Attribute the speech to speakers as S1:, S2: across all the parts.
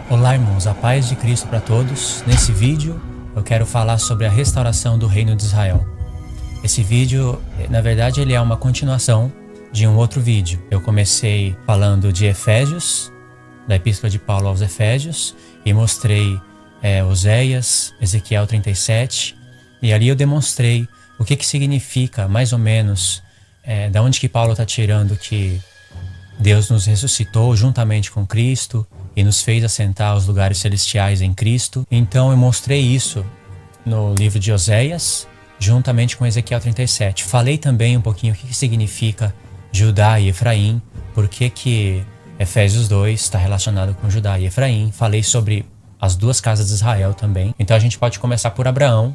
S1: Olá, irmãos, a paz de Cristo para todos. Nesse vídeo eu quero falar sobre a restauração do reino de Israel. Esse vídeo, na verdade, ele é uma continuação de um outro vídeo. Eu comecei falando de Efésios, da Epístola de Paulo aos Efésios, e mostrei Oséias, Ezequiel 37, e ali eu demonstrei o que significa, mais ou menos, da onde que Paulo está tirando que Deus nos ressuscitou juntamente com Cristo e nos fez assentar aos lugares celestiais em Cristo. Então eu mostrei isso no livro de Oséias, juntamente com Ezequiel 37. Falei também um pouquinho o que significa Judá e Efraim, por que Efésios 2 está relacionado com Judá e Efraim. Falei sobre as duas casas de Israel também. Então a gente pode começar por Abraão.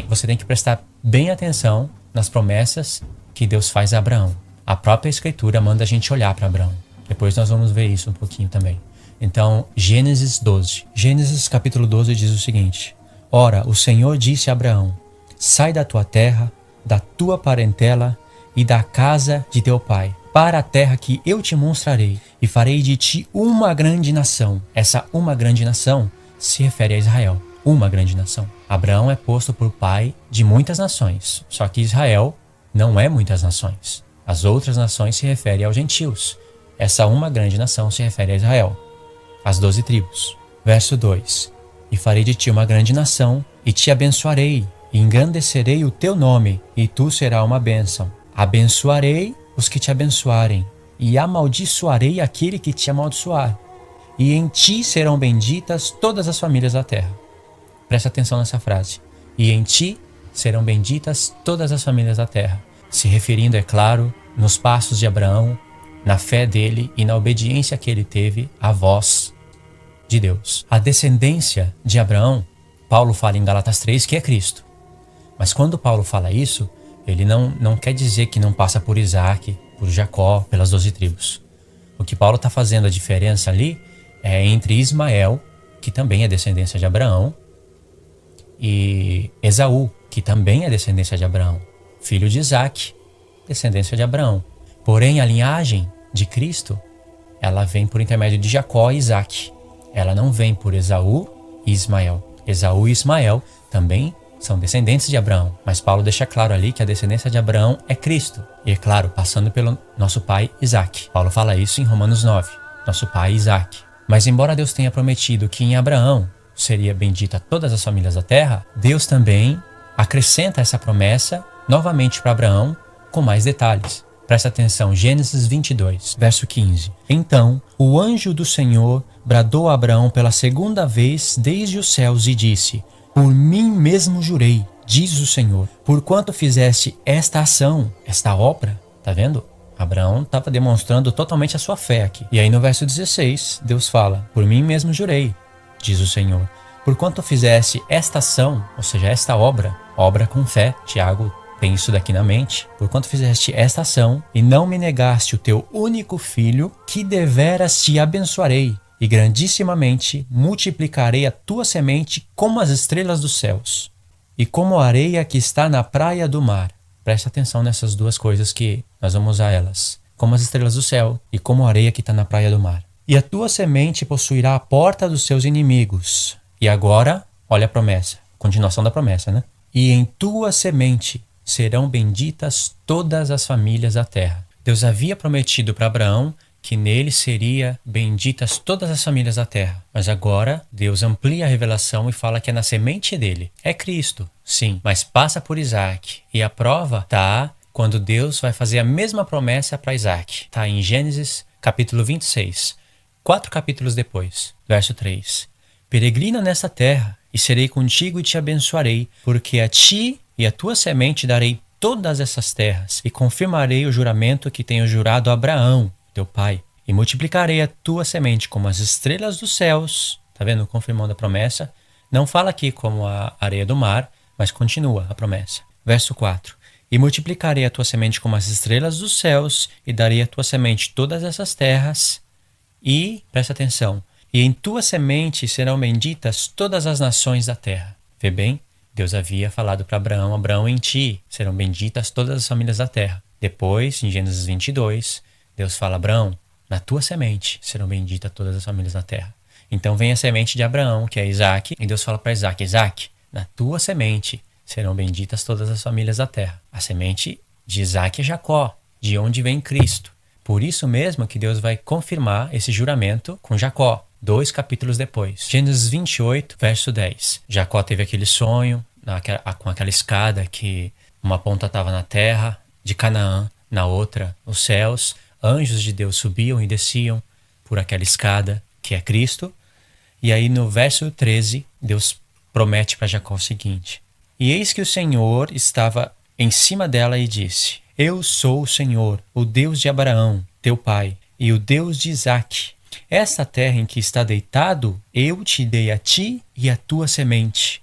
S1: Você tem que prestar bem atenção nas promessas que Deus faz a Abraão. A própria Escritura manda a gente olhar para Abraão. Depois nós vamos ver isso um pouquinho também. Então, Gênesis 12. Gênesis capítulo 12 diz o seguinte: Ora, o Senhor disse a Abraão: sai da tua terra, da tua parentela e da casa de teu pai, para a terra que eu te mostrarei, e farei de ti uma grande nação. Essa uma grande nação se refere a Israel. Uma grande nação. Abraão é posto por pai de muitas nações, só que Israel não é muitas nações. As outras nações se referem aos gentios. Essa uma grande nação se refere a Israel, as 12 tribos. Verso 2: E farei de ti uma grande nação, e te abençoarei, e engrandecerei o teu nome, e tu serás uma bênção. Abençoarei os que te abençoarem, e amaldiçoarei aquele que te amaldiçoar. E em ti serão benditas todas as famílias da terra. Presta atenção nessa frase. E em ti serão benditas todas as famílias da terra. Se referindo, é claro, nos passos de Abraão, na fé dele e na obediência que ele teve à voz de Deus. A descendência de Abraão, Paulo fala em Gálatas 3 que é Cristo. Mas quando Paulo fala isso, ele não quer dizer que não passa por Isaac, por Jacó, pelas 12 tribos. O que Paulo está fazendo a diferença ali é entre Ismael, que também é descendência de Abraão, e Esaú, que também é descendência de Abraão, filho de Isaac, descendência de Abraão. Porém, a linhagem de Cristo, ela vem por intermédio de Jacó e Isaac. Ela não vem por Esaú e Ismael. Esaú e Ismael também são descendentes de Abraão. Mas Paulo deixa claro ali que a descendência de Abraão é Cristo. E é claro, passando pelo nosso pai Isaac. Paulo fala isso em Romanos 9. Nosso pai Isaac. Mas embora Deus tenha prometido que em Abraão seria bendita todas as famílias da terra, Deus também acrescenta essa promessa novamente para Abraão com mais detalhes. Presta atenção, Gênesis 22, verso 15. Então, o anjo do Senhor bradou a Abraão pela segunda vez desde os céus e disse: Por mim mesmo jurei, diz o Senhor, porquanto fizeste esta ação, esta obra. Tá vendo? Abraão estava demonstrando totalmente a sua fé aqui. E aí no verso 16, Deus fala: Por mim mesmo jurei, diz o Senhor, porquanto fizeste esta ação, ou seja, esta obra com fé. Tiago tem isso daqui na mente. Porquanto fizeste esta ação e não me negaste o teu único filho, que deveras te abençoarei, e grandissimamente multiplicarei a tua semente como as estrelas dos céus, e como a areia que está na praia do mar. Presta atenção nessas duas coisas que nós vamos usar elas. Como as estrelas do céu e como a areia que está na praia do mar. E a tua semente possuirá a porta dos seus inimigos. E agora, olha a promessa. Continuação da promessa, né? E em tua semente serão benditas todas as famílias da terra. Deus havia prometido para Abraão que nele seria benditas todas as famílias da terra. Mas agora Deus amplia a revelação e fala que é na semente dele. É Cristo, sim, mas passa por Isaac. E a prova está quando Deus vai fazer a mesma promessa para Isaac. Está em Gênesis capítulo 26, 4 capítulos depois, verso 3. Peregrina nesta terra, e serei contigo e te abençoarei, porque a ti e a tua semente darei todas essas terras, e confirmarei o juramento que tenho jurado a Abraão, teu pai, e multiplicarei a tua semente como as estrelas dos céus. Tá vendo? Confirmando a promessa. Não fala aqui como a areia do mar, mas continua a promessa. Verso 4. E multiplicarei a tua semente como as estrelas dos céus, e darei a tua semente todas essas terras, e, presta atenção, e em tua semente serão benditas todas as nações da terra. Vê bem? Deus havia falado para Abraão: Abraão, em ti serão benditas todas as famílias da terra. Depois, em Gênesis 22, Deus fala: Abraão, na tua semente serão benditas todas as famílias da terra. Então vem a semente de Abraão, que é Isaac, e Deus fala para Isaac: Isaac, na tua semente serão benditas todas as famílias da terra. A semente de Isaac é Jacó, de onde vem Cristo. Por isso mesmo que Deus vai confirmar esse juramento com Jacó, 2 capítulos depois. Gênesis 28, verso 10. Jacó teve aquele sonho com aquela escada que uma ponta estava na terra de Canaã, na outra os céus. Anjos de Deus subiam e desciam por aquela escada que é Cristo. E aí no verso 13, Deus promete para Jacó o seguinte: e eis que o Senhor estava em cima dela e disse: eu sou o Senhor, o Deus de Abraão, teu pai, e o Deus de Isaque. Esta terra em que está deitado, eu te dei a ti e a tua semente.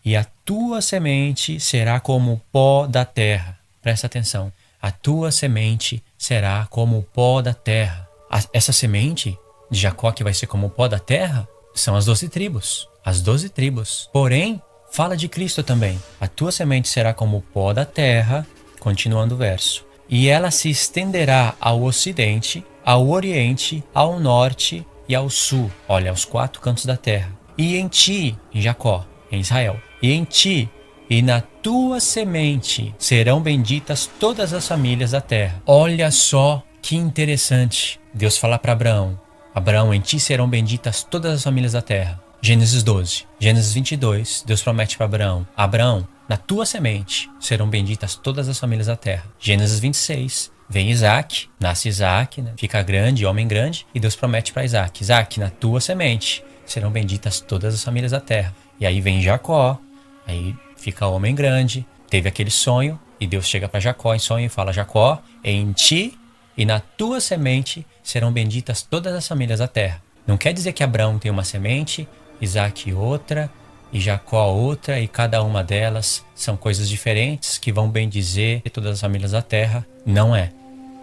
S1: E a tua semente será como o pó da terra. Presta atenção. A tua semente será como o pó da terra. Essa semente de Jacó, que vai ser como o pó da terra, são as 12 tribos. As 12 tribos. Porém, fala de Cristo também. A tua semente será como o pó da terra. Continuando o verso. E ela se estenderá ao ocidente, ao oriente, ao norte e ao sul. Olha, aos 4 cantos da terra. E em ti, em Jacó, em Israel, e em ti e na tua semente serão benditas todas as famílias da terra. Olha só que interessante. Deus fala para Abraão: Abraão, em ti serão benditas todas as famílias da terra. Gênesis 12. Gênesis 22, Deus promete para Abraão: Abraão, na tua semente serão benditas todas as famílias da terra. Gênesis 26, vem Isaac, nasce Isaac, né? Fica grande, homem grande, e Deus promete para Isaac: Isaac, na tua semente serão benditas todas as famílias da terra. E aí vem Jacó, aí fica homem grande, teve aquele sonho, e Deus chega para Jacó em sonho e fala: Jacó, em ti e na tua semente serão benditas todas as famílias da terra. Não quer dizer que Abraão tem uma semente, Isaac outra, e Jacó outra, e cada uma delas são coisas diferentes que vão bendizer todas as famílias da terra. Não é.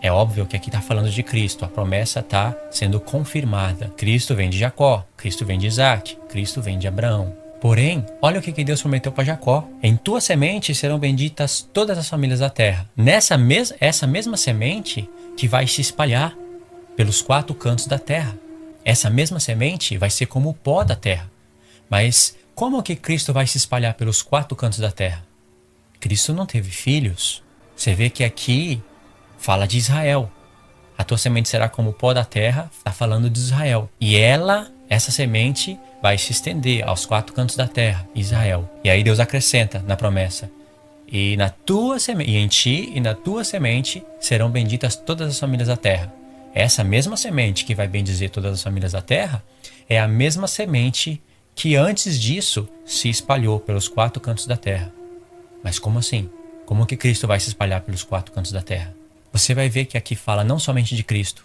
S1: É óbvio que aqui está falando de Cristo. A promessa está sendo confirmada. Cristo vem de Jacó, Cristo vem de Isaac, Cristo vem de Abraão. Porém, olha o que Deus prometeu para Jacó: em tua semente serão benditas todas as famílias da terra. Essa mesma semente que vai se espalhar pelos 4 cantos da terra. Essa mesma semente vai ser como o pó da terra. Mas como que Cristo vai se espalhar pelos 4 cantos da terra? Cristo não teve filhos. Você vê que aqui fala de Israel. A tua semente será como o pó da terra, está falando de Israel. E essa semente, vai se estender aos 4 cantos da terra, Israel. E aí Deus acrescenta na promessa: e em ti e na tua semente serão benditas todas as famílias da terra. Essa mesma semente que vai bendizer todas as famílias da terra é a mesma semente que antes disso se espalhou pelos 4 cantos da terra. Mas como assim? Como que Cristo vai se espalhar pelos 4 cantos da terra? Você vai ver que aqui fala não somente de Cristo,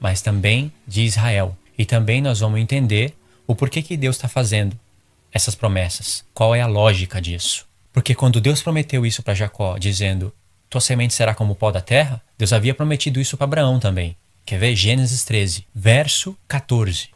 S1: mas também de Israel. E também nós vamos entender o porquê que Deus está fazendo essas promessas. Qual é a lógica disso? Porque quando Deus prometeu isso para Jacó, dizendo: tua semente será como o pó da terra, Deus havia prometido isso para Abraão também. Quer ver? Gênesis 13, verso 14.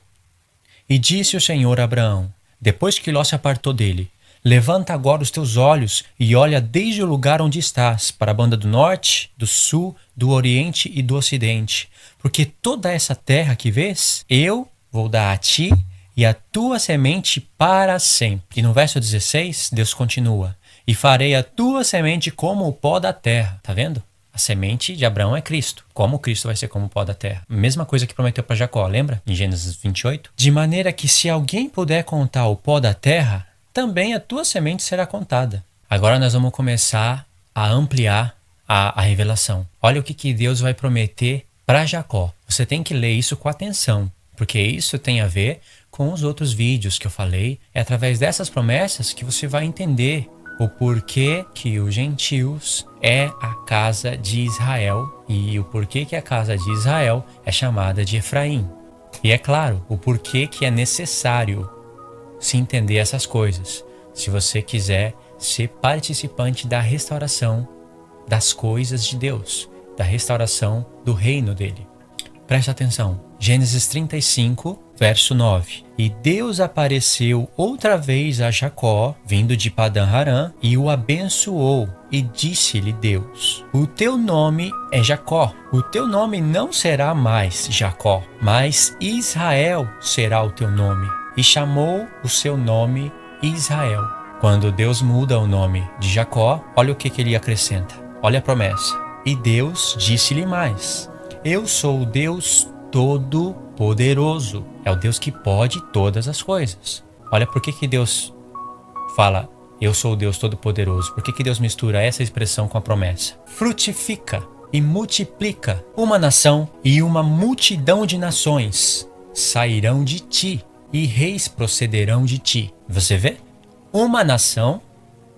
S1: E disse o Senhor a Abraão, depois que Ló se apartou dele: levanta agora os teus olhos e olha desde o lugar onde estás, para a banda do norte, do sul, do oriente e do ocidente. Porque toda essa terra que vês, eu vou dar a ti e a tua semente para sempre. E no verso 16, Deus continua: e farei a tua semente como o pó da terra. Tá vendo? A semente de Abraão é Cristo. Como Cristo vai ser como o pó da terra? Mesma coisa que prometeu para Jacó, lembra? Em Gênesis 28. De maneira que se alguém puder contar o pó da terra, também a tua semente será contada. Agora nós vamos começar a ampliar a revelação. Olha o que Deus vai prometer para Jacó. Você tem que ler isso com atenção, porque isso tem a ver com os outros vídeos que eu falei. É através dessas promessas que você vai entender o porquê que os gentios é a casa de Israel e o porquê que a casa de Israel é chamada de Efraim. E é claro, o porquê que é necessário se entender essas coisas, se você quiser ser participante da restauração das coisas de Deus, da restauração do reino dele. Preste atenção, Gênesis 35, verso 9. E Deus apareceu outra vez a Jacó, vindo de Padã-Arã, e o abençoou, e disse-lhe Deus: o teu nome é Jacó, o teu nome não será mais Jacó, mas Israel será o teu nome. E chamou o seu nome Israel. Quando Deus muda o nome de Jacó, olha o que ele acrescenta. Olha a promessa. E Deus disse-lhe mais: eu sou o Deus Todo-Poderoso. É o Deus que pode todas as coisas. Olha por que Deus fala, eu sou o Deus Todo-Poderoso. Por que Deus mistura essa expressão com a promessa? Frutifica e multiplica. Uma nação e uma multidão de nações sairão de ti, e reis procederão de ti. Você vê? Uma nação,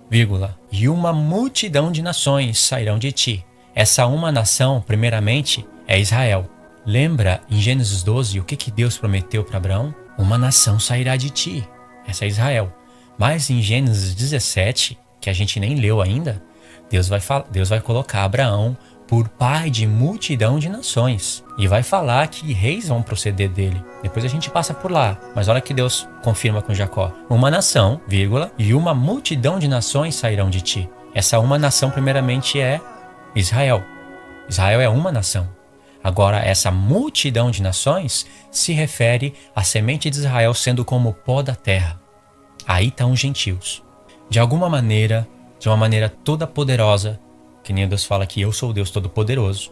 S1: vírgula, e uma multidão de nações sairão de ti. Essa uma nação, primeiramente, é Israel. Lembra em Gênesis 12 o que Deus prometeu para Abraão? Uma nação sairá de ti. Essa é Israel. Mas em Gênesis 17, que a gente nem leu ainda, Deus vai colocar Abraão por pai de multidão de nações. E vai falar que reis vão proceder dele. Depois a gente passa por lá. Mas olha que Deus confirma com Jacó. Uma nação, vírgula, e uma multidão de nações sairão de ti. Essa uma nação primeiramente é Israel. Israel é uma nação. Agora, essa multidão de nações se refere à semente de Israel sendo como o pó da terra. Aí estão os gentios. De alguma maneira, de uma maneira toda poderosa, que nem Deus fala que eu sou o Deus Todo-Poderoso,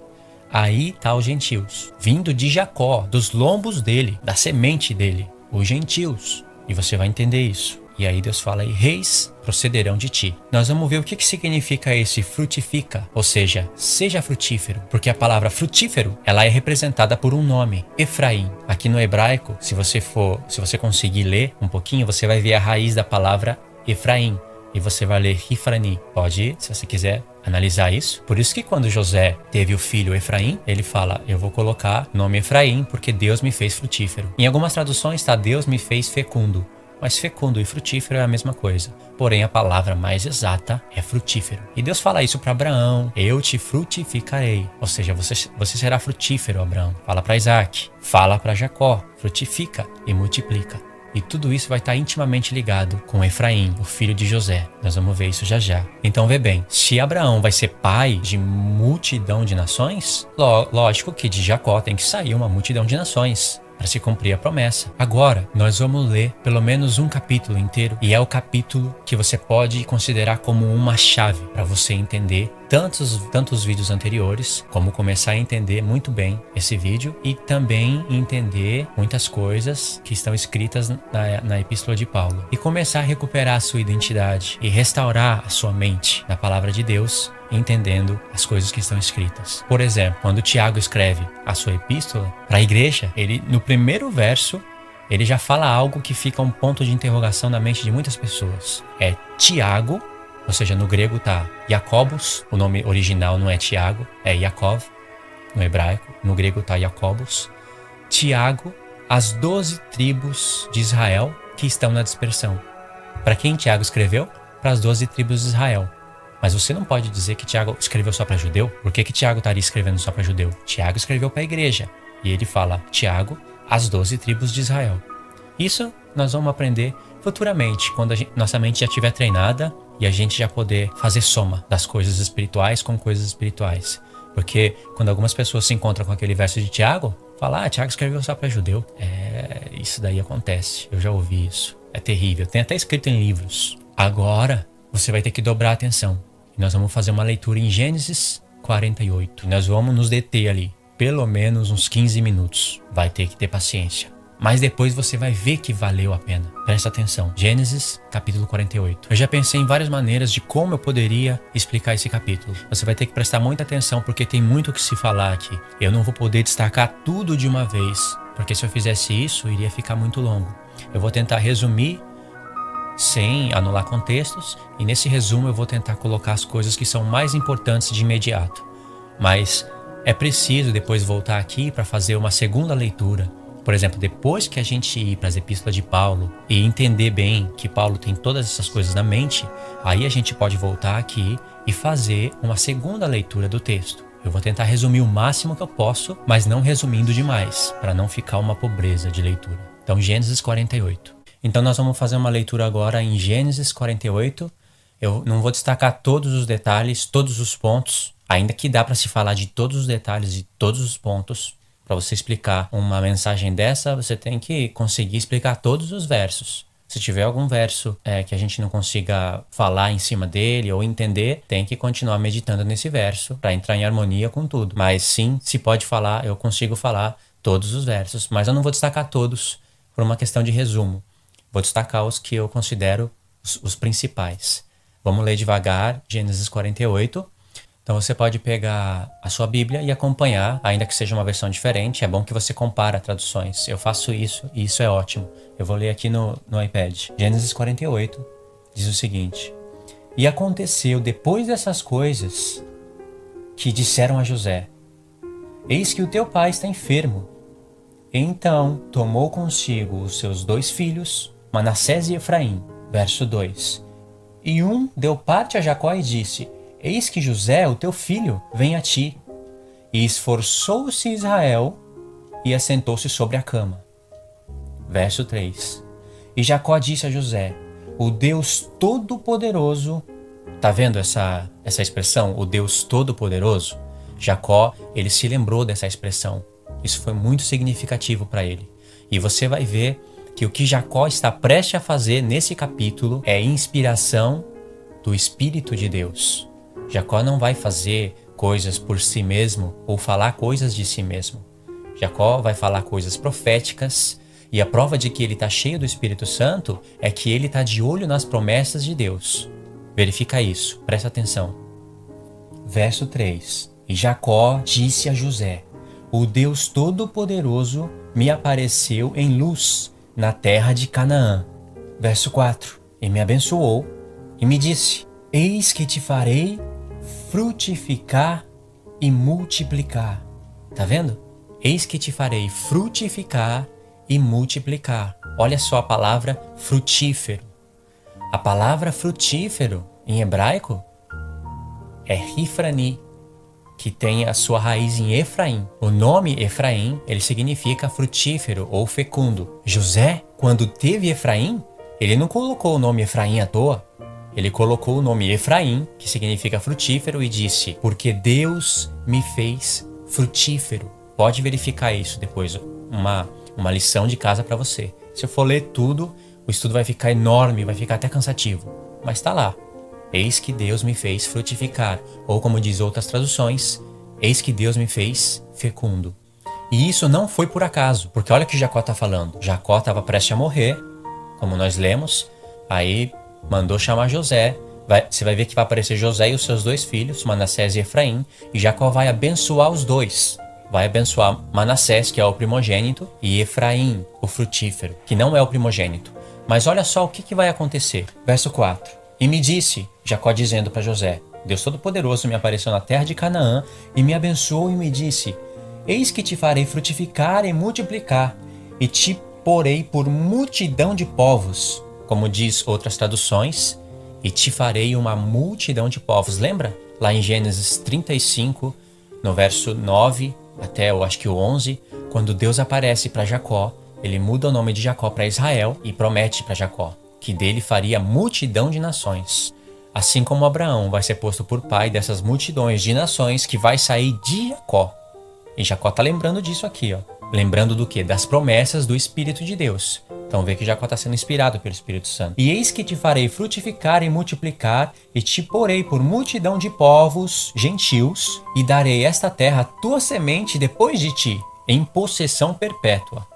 S1: aí estão os gentios, vindo de Jacó, dos lombos dele, da semente dele, os gentios. E você vai entender isso. E aí Deus fala, e reis procederão de ti. Nós vamos ver o que significa esse frutifica, ou seja, seja frutífero. Porque a palavra frutífero, ela é representada por um nome, Efraim. Aqui no hebraico, se você conseguir ler um pouquinho, você vai ver a raiz da palavra Efraim. E você vai ler Rifrani. Pode ir, se você quiser analisar isso. Por isso que quando José teve o filho Efraim, ele fala, eu vou colocar o nome Efraim porque Deus me fez frutífero. Em algumas traduções está Deus me fez fecundo. Mas fecundo e frutífero é a mesma coisa. Porém, a palavra mais exata é frutífero. E Deus fala isso para Abraão. Eu te frutificarei. Ou seja, você será frutífero, Abraão. Fala para Isaac. Fala para Jacó. Frutifica e multiplica. E tudo isso vai estar intimamente ligado com Efraim, o filho de José. Nós vamos ver isso já já. Então vê bem, se Abraão vai ser pai de multidão de nações, lógico que de Jacó tem que sair uma multidão de nações para se cumprir a promessa. Agora, nós vamos ler pelo menos um capítulo inteiro, e é o capítulo que você pode considerar como uma chave para você entender tantos vídeos anteriores, como começar a entender muito bem esse vídeo e também entender muitas coisas que estão escritas na Epístola de Paulo e começar a recuperar a sua identidade e restaurar a sua mente na palavra de Deus, entendendo as coisas que estão escritas. Por exemplo, quando Tiago escreve a sua epístola para a igreja, ele no primeiro verso, ele já fala algo que fica um ponto de interrogação na mente de muitas pessoas. É Tiago, ou seja, no grego está Jacobos, o nome original não é Tiago, é Yaakov, no hebraico, no grego está Jacobos. Tiago, as 12 tribos de Israel que estão na dispersão. Para quem Tiago escreveu? Para as 12 tribos de Israel. Mas você não pode dizer que Tiago escreveu só para judeu. Por que Tiago estaria escrevendo só para judeu? Tiago escreveu para a igreja. E ele fala, Tiago, as 12 tribos de Israel. Isso nós vamos aprender futuramente, quando nossa mente já estiver treinada e a gente já poder fazer soma das coisas espirituais com coisas espirituais. Porque quando algumas pessoas se encontram com aquele verso de Tiago, falam, Tiago escreveu só para judeu. Isso daí acontece. Eu já ouvi isso. É terrível. Tem até escrito em livros. Agora, você vai ter que dobrar a atenção. Nós vamos fazer uma leitura em Gênesis 48. Nós vamos nos deter ali, pelo menos uns 15 minutos. Vai ter que ter paciência. Mas depois você vai ver que valeu a pena. Presta atenção. Gênesis, capítulo 48. Eu já pensei em várias maneiras de como eu poderia explicar esse capítulo. Você vai ter que prestar muita atenção porque tem muito o que se falar aqui. Eu não vou poder destacar tudo de uma vez, porque se eu fizesse isso, iria ficar muito longo. Eu vou tentar resumir sem anular contextos, e nesse resumo eu vou tentar colocar as coisas que são mais importantes de imediato. Mas é preciso depois voltar aqui para fazer uma segunda leitura. Por exemplo, depois que a gente ir para as epístolas de Paulo e entender bem que Paulo tem todas essas coisas na mente, aí a gente pode voltar aqui e fazer uma segunda leitura do texto. Eu vou tentar resumir o máximo que eu posso, mas não resumindo demais, para não ficar uma pobreza de leitura. Então, Gênesis 48. Então, nós vamos fazer uma leitura agora em Gênesis 48. Eu não vou destacar todos os detalhes, todos os pontos, ainda que dá para se falar de todos os detalhes e todos os pontos. Para você explicar uma mensagem dessa, você tem que conseguir explicar todos os versos. Se tiver algum verso que a gente não consiga falar em cima dele ou entender, tem que continuar meditando nesse verso para entrar em harmonia com tudo. Mas sim, se pode falar, eu consigo falar todos os versos, mas eu não vou destacar todos por uma questão de resumo. Vou destacar os que eu considero os principais. Vamos ler devagar, Gênesis 48. Então você pode pegar a sua Bíblia e acompanhar, ainda que seja uma versão diferente. É bom que você compara traduções. Eu faço isso e isso é ótimo. Eu vou ler aqui no iPad. Gênesis 48 diz o seguinte: E aconteceu depois dessas coisas que disseram a José: Eis que o teu pai está enfermo. Então tomou consigo os seus 2 filhos, Manassés e Efraim. Verso 2. E um deu parte a Jacó e disse: Eis que José, o teu filho, vem a ti. E esforçou-se Israel e assentou-se sobre a cama. Verso 3. E Jacó disse a José: O Deus Todo-Poderoso... Tá vendo essa expressão? O Deus Todo-Poderoso? Jacó, ele se lembrou dessa expressão. Isso foi muito significativo para ele. E você vai ver que o que Jacó está prestes a fazer nesse capítulo é inspiração do Espírito de Deus. Jacó não vai fazer coisas por si mesmo ou falar coisas de si mesmo. Jacó vai falar coisas proféticas, e a prova de que ele está cheio do Espírito Santo é que ele está de olho nas promessas de Deus. Verifica isso, presta atenção. Verso 3. E Jacó disse a José: O Deus Todo-Poderoso me apareceu em luz na terra de Canaã. Verso 4. E me abençoou e me disse: Eis que te farei frutificar e multiplicar. Tá vendo? Eis que te farei frutificar e multiplicar. Olha só a palavra frutífero. A palavra frutífero em hebraico é Rifrani, que tem a sua raiz em Efraim. O nome Efraim, ele significa frutífero ou fecundo. José, quando teve Efraim, ele não colocou o nome Efraim à toa. Ele colocou o nome Efraim, que significa frutífero, e disse: Porque Deus me fez frutífero. Pode verificar isso depois, uma lição de casa para você. Se eu for ler tudo, o estudo vai ficar enorme, vai ficar até cansativo. Mas está lá. Eis que Deus me fez frutificar. Ou como diz outras traduções, eis que Deus me fez fecundo. E isso não foi por acaso, porque olha o que Jacó está falando. Jacó estava prestes a morrer, como nós lemos, aí mandou chamar José. Você vai ver que vai aparecer José e os seus 2 filhos, Manassés e Efraim, e Jacó vai abençoar os 2. Vai abençoar Manassés, que é o primogênito, e Efraim, o frutífero, que não é o primogênito. Mas olha só o que vai acontecer. Verso 4. E me disse, Jacó dizendo para José: Deus Todo-Poderoso me apareceu na terra de Canaã e me abençoou e me disse: Eis que te farei frutificar e multiplicar, e te porei por multidão de povos, como diz outras traduções, e te farei uma multidão de povos. Lembra? Lá em Gênesis 35, no verso 9 até eu acho que o 11, quando Deus aparece para Jacó, ele muda o nome de Jacó para Israel e promete para Jacó que dele faria multidão de nações. Assim como Abraão vai ser posto por pai dessas multidões de nações que vai sair de Jacó. E Jacó está lembrando disso aqui, ó. Lembrando do quê? Das promessas do Espírito de Deus. Então vê que Jacó está sendo inspirado pelo Espírito Santo. E eis que te farei frutificar e multiplicar, e te porei por multidão de povos gentios, e darei esta terra à tua semente depois de ti, em possessão perpétua.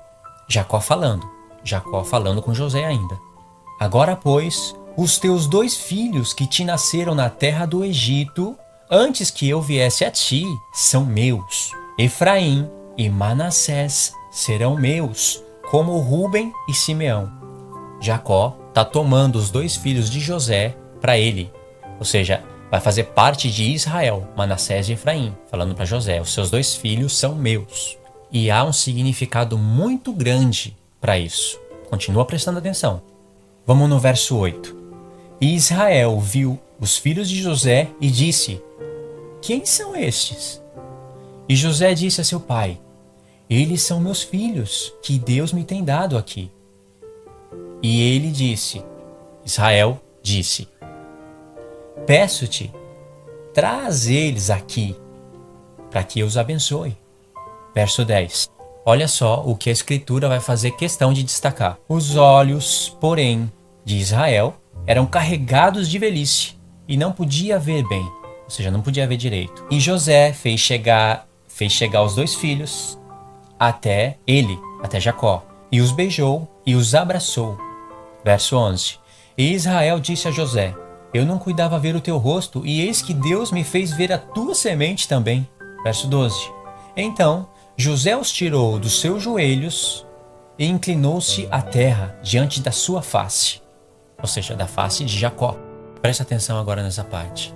S1: Jacó falando com José ainda. Agora, pois, os teus 2 filhos que te nasceram na terra do Egito, antes que eu viesse a ti, são meus. Efraim e Manassés serão meus, como Rúben e Simeão. Jacó está tomando os 2 filhos de José para ele, ou seja, vai fazer parte de Israel, Manassés e Efraim, falando para José: os seus 2 filhos são meus. E há um significado muito grande para isso. Continua prestando atenção. Vamos no verso 8. E Israel viu os filhos de José e disse: Quem são estes? E José disse a seu pai: eles são meus filhos, que Deus me tem dado aqui. E ele disse, Israel disse: peço-te, traz eles aqui, para que eu os abençoe. Verso 10. Olha só o que a Escritura vai fazer questão de destacar. Os olhos, porém, de Israel eram carregados de velhice e não podia ver bem, ou seja, não podia ver direito. E José fez chegar os dois filhos até Jacó, e os beijou e os abraçou. Verso 11. E Israel disse a José: eu não cuidava ver o teu rosto, e eis que Deus me fez ver a tua semente também. Verso 12. Então José os tirou dos seus joelhos e inclinou-se à terra diante da sua face, ou seja, da face de Jacó. Presta atenção agora nessa parte.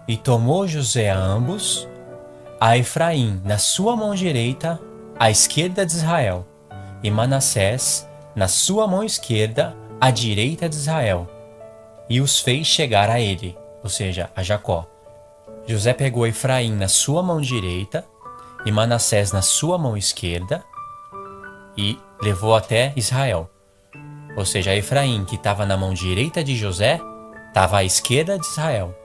S1: E tomou José a ambos, a Efraim na sua mão direita, à esquerda de Israel, e Manassés na sua mão esquerda, à direita de Israel, e os fez chegar a ele, ou seja, a Jacó. José pegou Efraim na sua mão direita e Manassés na sua mão esquerda e levou até Israel. Ou seja, Efraim, que estava na mão direita de José, estava à esquerda de Israel.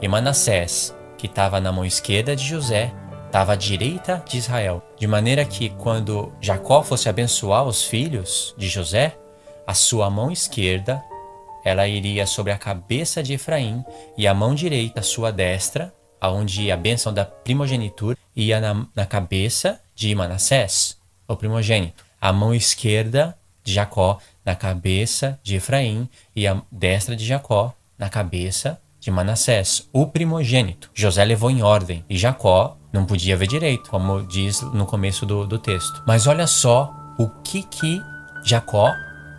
S1: E Manassés, que estava na mão esquerda de José, estava à direita de Israel. De maneira que quando Jacó fosse abençoar os filhos de José, a sua mão esquerda ela iria sobre a cabeça de Efraim e a mão direita, a sua destra, onde a bênção da primogenitura ia na cabeça de Manassés, o primogênito. A mão esquerda de Jacó na cabeça de Efraim e a destra de Jacó na cabeça de Manassés, o primogênito. José levou em ordem e Jacó não podia ver direito, como diz no começo do texto. Mas olha só o que Jacó,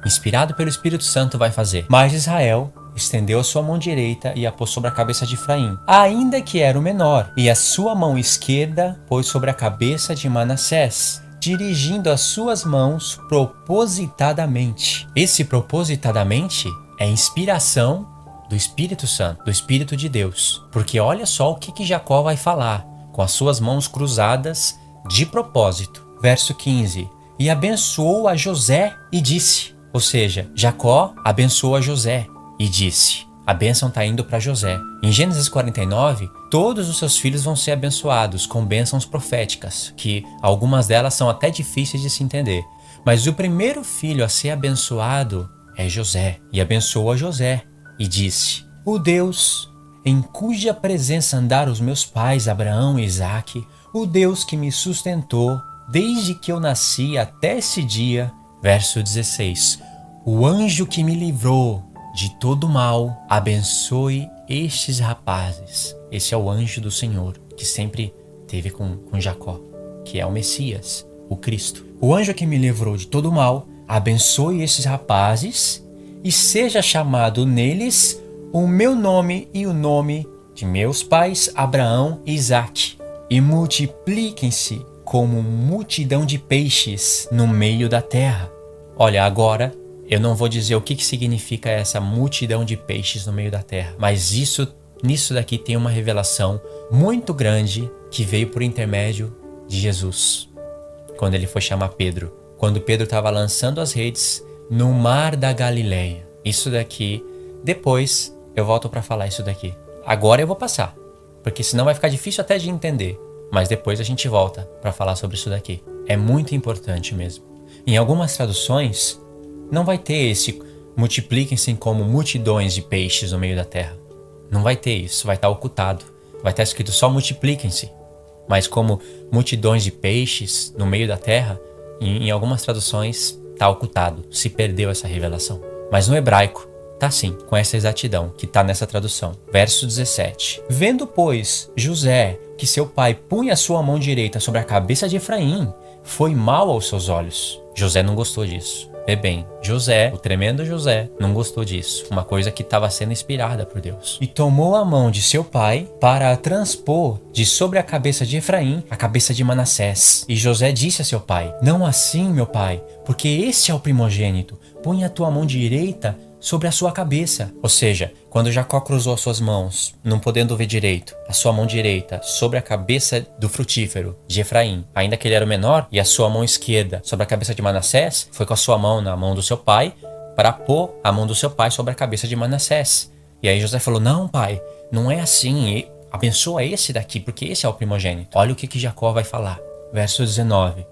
S1: inspirado pelo Espírito Santo, vai fazer. Mas Israel estendeu a sua mão direita e a pôs sobre a cabeça de Efraim, ainda que era o menor, e a sua mão esquerda pôs sobre a cabeça de Manassés, dirigindo as suas mãos propositadamente. Esse propositadamente é inspiração do Espírito Santo, do Espírito de Deus. Porque olha só o que Jacó vai falar, com as suas mãos cruzadas de propósito. Verso 15. E abençoou a José e disse, ou seja, Jacó abençoou a José e disse, a bênção está indo para José. Em Gênesis 49, todos os seus filhos vão ser abençoados com bênçãos proféticas, que algumas delas são até difíceis de se entender. Mas o primeiro filho a ser abençoado é José. E abençoou a José e disse, o Deus em cuja presença andaram os meus pais Abraão e Isaque, o Deus que me sustentou desde que eu nasci até esse dia. Verso 16. O anjo que me livrou de todo mal, abençoe estes rapazes. Esse é o anjo do Senhor, que sempre teve com Jacó, que é o Messias, o Cristo. O anjo que me livrou de todo mal, abençoe estes rapazes e seja chamado neles o meu nome e o nome de meus pais Abraão e Isaque. E multipliquem-se como multidão de peixes no meio da terra. Olha, agora eu não vou dizer o que significa essa multidão de peixes no meio da terra, mas nisso daqui tem uma revelação muito grande que veio por intermédio de Jesus, quando ele foi chamar Pedro, quando Pedro estava lançando as redes no mar da Galileia. Isso daqui, depois eu volto para falar isso daqui. Agora eu vou passar, porque senão vai ficar difícil até de entender, mas depois a gente volta para falar sobre isso daqui. É muito importante mesmo. Em algumas traduções, não vai ter esse multipliquem-se como multidões de peixes no meio da terra. Não vai ter isso, vai estar ocultado. Vai estar escrito só multipliquem-se. Mas como multidões de peixes no meio da terra, em algumas traduções está ocultado, se perdeu essa revelação. Mas no hebraico está sim, com essa exatidão que está nessa tradução. Verso 17. Vendo, pois, José que seu pai punha a sua mão direita sobre a cabeça de Efraim, foi mal aos seus olhos. José não gostou disso. Vê bem, José, o tremendo José, não gostou disso. Uma coisa que estava sendo inspirada por Deus. E tomou a mão de seu pai para a transpor de sobre a cabeça de Efraim a cabeça de Manassés. E José disse a seu pai, não assim, meu pai, porque este é o primogênito. Põe a tua mão direita sobre a sua cabeça. Ou seja, quando Jacó cruzou as suas mãos, não podendo ver direito, a sua mão direita sobre a cabeça do frutífero de Efraim, ainda que ele era o menor, e a sua mão esquerda sobre a cabeça de Manassés, foi com a sua mão na mão do seu pai, para pôr a mão do seu pai sobre a cabeça de Manassés. E aí José falou: não, pai, não é assim, abençoa esse daqui, porque esse é o primogênito. Olha o que Jacó vai falar. Verso 19.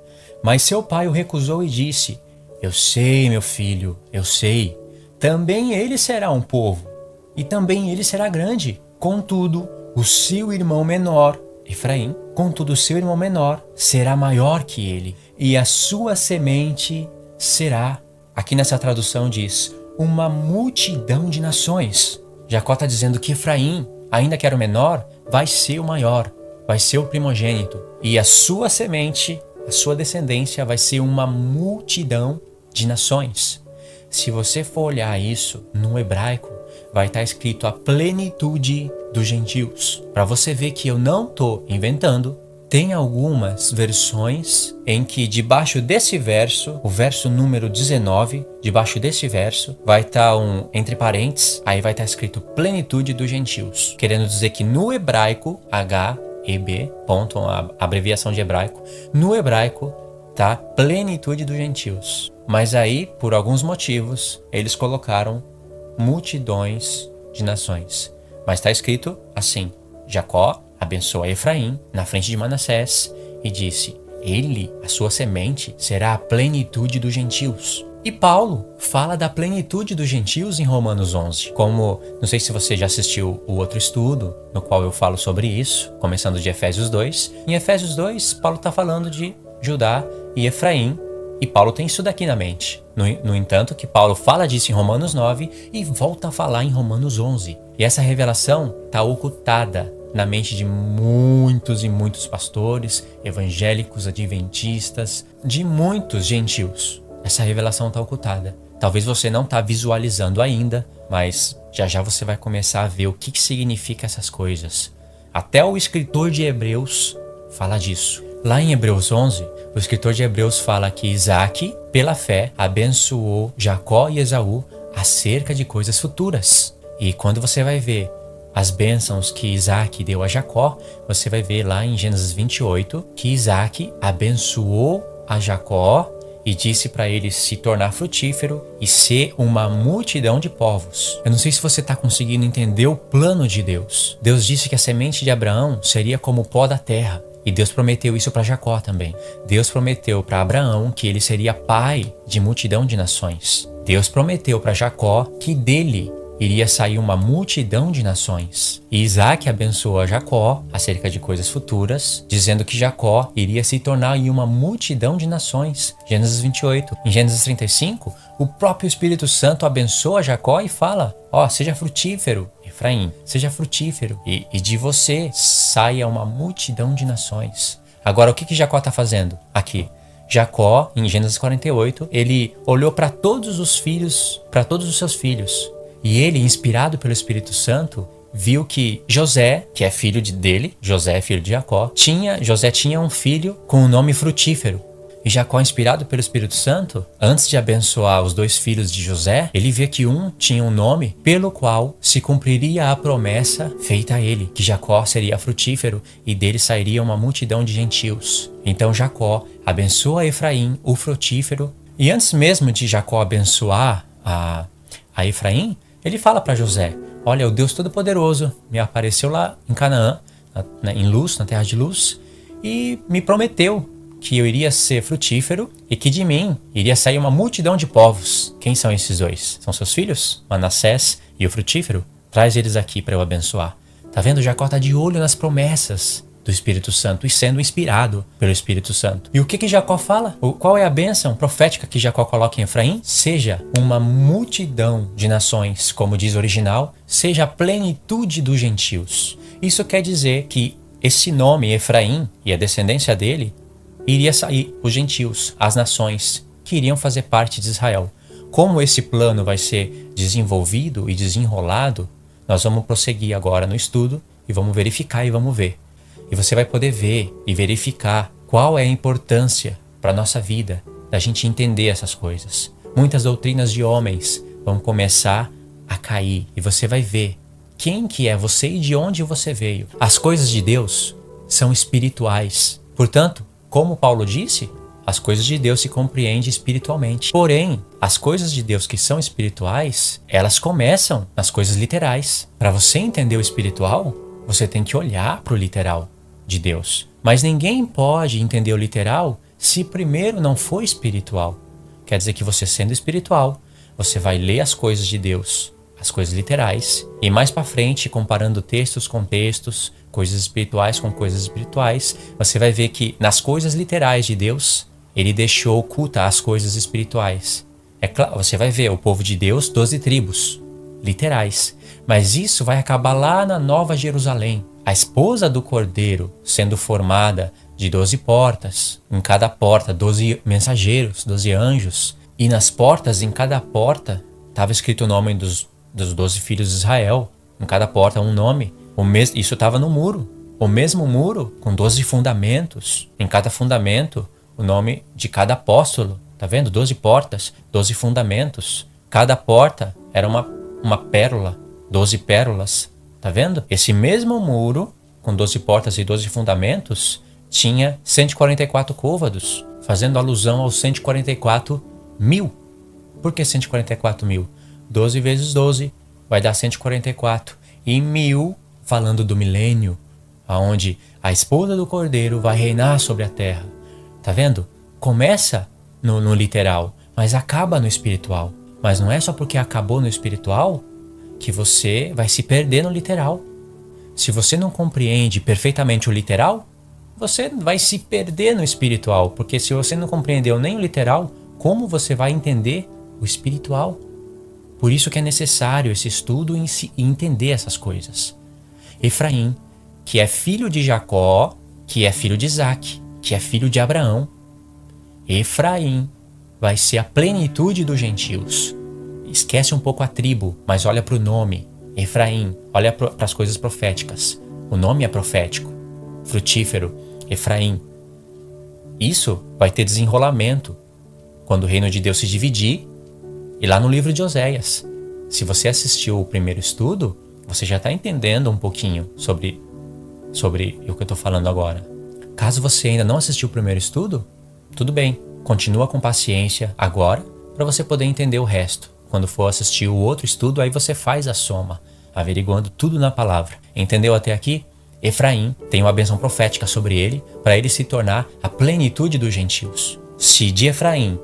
S1: Mas seu pai o recusou e disse: eu sei, meu filho, eu sei. Também ele será um povo, e também ele será grande. Contudo, o seu irmão menor, Efraim, contudo o seu irmão menor será maior que ele, e a sua semente será, aqui nessa tradução diz, uma multidão de nações. Jacó está dizendo que Efraim, ainda que era o menor, vai ser o maior, vai ser o primogênito, e a sua semente, a sua descendência vai ser uma multidão de nações. Se você for olhar isso no hebraico, vai estar escrito a plenitude dos gentios. Para você ver que eu não estou inventando, tem algumas versões em que debaixo desse verso, o verso número 19, debaixo desse verso, vai estar entre parênteses, aí vai estar escrito plenitude dos gentios. Querendo dizer que no hebraico, HEB, ponto, a abreviação de hebraico, no hebraico tá plenitude dos gentios. Mas aí, por alguns motivos, eles colocaram multidões de nações. Mas está escrito assim: Jacó abençoa Efraim na frente de Manassés e disse: ele, a sua semente, será a plenitude dos gentios. E Paulo fala da plenitude dos gentios em Romanos 11. Como, não sei se você já assistiu o outro estudo, no qual eu falo sobre isso, começando de Efésios 2. Em Efésios 2, Paulo está falando de Judá e Efraim, e Paulo tem isso daqui na mente. No entanto, que Paulo fala disso em Romanos 9 e volta a falar em Romanos 11. E essa revelação está ocultada na mente de muitos e muitos pastores, evangélicos, adventistas, de muitos gentios. Essa revelação está ocultada. Talvez você não está visualizando ainda, mas já já você vai começar a ver o que significa essas coisas. Até o escritor de Hebreus fala disso. Lá em Hebreus 11, o escritor de Hebreus fala que Isaac, pela fé, abençoou Jacó e Esaú acerca de coisas futuras. E quando você vai ver as bênçãos que Isaac deu a Jacó, você vai ver lá em Gênesis 28 que Isaac abençoou a Jacó e disse para ele se tornar frutífero e ser uma multidão de povos. Eu não sei se você está conseguindo entender o plano de Deus. Deus disse que a semente de Abraão seria como o pó da terra. E Deus prometeu isso para Jacó também. Deus prometeu para Abraão que ele seria pai de multidão de nações. Deus prometeu para Jacó que dele iria sair uma multidão de nações. E Isaac abençoou a Jacó acerca de coisas futuras, dizendo que Jacó iria se tornar em uma multidão de nações. Gênesis 28. Em Gênesis 35, o próprio Espírito Santo abençoa Jacó e fala: seja frutífero, Efraim, seja frutífero, e de você saia uma multidão de nações. Agora, o que Jacó está fazendo aqui? Jacó, em Gênesis 48, ele olhou para todos os filhos, para todos os seus filhos, e ele, inspirado pelo Espírito Santo, viu que José, que é filho dele, José é filho de Jacó, José tinha um filho com o nome frutífero. E Jacó, inspirado pelo Espírito Santo, antes de abençoar os dois filhos de José, ele vê que um tinha um nome pelo qual se cumpriria a promessa feita a ele, que Jacó seria frutífero e dele sairia uma multidão de gentios. Então Jacó abençoa Efraim, o frutífero, e antes mesmo de Jacó abençoar a Efraim, ele fala para José: olha, o Deus Todo-Poderoso me apareceu lá em Canaã, em Luz, na terra de Luz, e me prometeu que eu iria ser frutífero e que de mim iria sair uma multidão de povos. Quem são esses dois? São seus filhos? Manassés e o frutífero? Traz eles aqui para eu abençoar. Tá vendo? Jacó está de olho nas promessas do Espírito Santo e sendo inspirado pelo Espírito Santo. E o que Jacó fala? Qual é a bênção profética que Jacó coloca em Efraim? Seja uma multidão de nações, como diz o original, seja a plenitude dos gentios. Isso quer dizer que esse nome, Efraim, e a descendência dele, iria sair os gentios, as nações que iriam fazer parte de Israel. Como esse plano vai ser desenvolvido e desenrolado, nós vamos prosseguir agora no estudo e vamos verificar e vamos ver. E você vai poder ver e verificar qual é a importância para a nossa vida da gente entender essas coisas. Muitas doutrinas de homens vão começar a cair. E você vai ver quem que é você e de onde você veio. As coisas de Deus são espirituais. Portanto, como Paulo disse, as coisas de Deus se compreendem espiritualmente. Porém, as coisas de Deus que são espirituais, elas começam nas coisas literais. Para você entender o espiritual, você tem que olhar para o literal de Deus. Mas ninguém pode entender o literal se primeiro não for espiritual. Quer dizer que você, sendo espiritual, você vai ler as coisas de Deus, as coisas literais, e mais para frente, comparando textos com textos, coisas espirituais com coisas espirituais, você vai ver que nas coisas literais de Deus, ele deixou ocultas as coisas espirituais. É claro, você vai ver o povo de Deus, 12 tribos, literais. Mas isso vai acabar lá na Nova Jerusalém. A esposa do Cordeiro sendo formada de 12 portas. Em cada porta, 12 mensageiros, 12 anjos. E nas portas, em cada porta, estava escrito o nome dos 12 filhos de Israel. Em cada porta, um nome. Isso estava no muro. O mesmo muro, com 12 fundamentos. Em cada fundamento, o nome de cada apóstolo. Tá vendo? 12 portas, 12 fundamentos. Cada porta era uma pérola, 12 pérolas. Tá vendo? Esse mesmo muro, com 12 portas e 12 fundamentos, tinha 144 côvados, fazendo alusão aos 144 mil. Por que 144 mil? 12 vezes 12 vai dar 144. E 1000, falando do milênio, aonde a esposa do Cordeiro vai reinar sobre a terra. Tá vendo? Começa no literal, mas acaba no espiritual. Mas não é só porque acabou no espiritual que você vai se perder no literal. Se você não compreende perfeitamente o literal, você vai se perder no espiritual. Porque se você não compreendeu nem o literal, como você vai entender o espiritual? Por isso que é necessário esse estudo e entender essas coisas. Efraim, que é filho de Jacó, que é filho de Isaac, que é filho de Abraão. Efraim vai ser a plenitude dos gentios. Esquece um pouco a tribo, mas olha para o nome. Efraim, olha para as coisas proféticas. O nome é profético, frutífero, Efraim. Isso vai ter desenrolamento quando o reino de Deus se dividir. E lá no livro de Oséias, se você assistiu o primeiro estudo, você já está entendendo um pouquinho sobre o que eu estou falando agora. Caso você ainda não assistiu o primeiro estudo, tudo bem, continua com paciência agora para você poder entender o resto. Quando for assistir o outro estudo, aí você faz a soma, averiguando tudo na palavra. Entendeu até aqui? Efraim tem uma bênção profética sobre ele, para ele se tornar a plenitude dos gentios. Se Efraim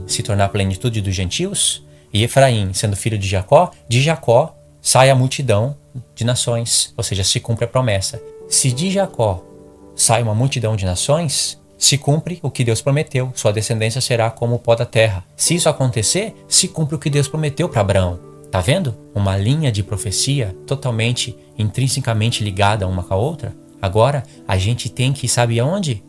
S1: se tornar a plenitude dos gentios, e Efraim sendo filho de Jacó sai a multidão de nações, ou seja, se cumpre a promessa. Se de Jacó sai uma multidão de nações, se cumpre o que Deus prometeu, sua descendência será como o pó da terra. Se isso acontecer, se cumpre o que Deus prometeu para Abraão. Tá vendo? Uma linha de profecia totalmente, intrinsecamente ligada uma com a outra. Agora, a gente tem que, sabe aonde?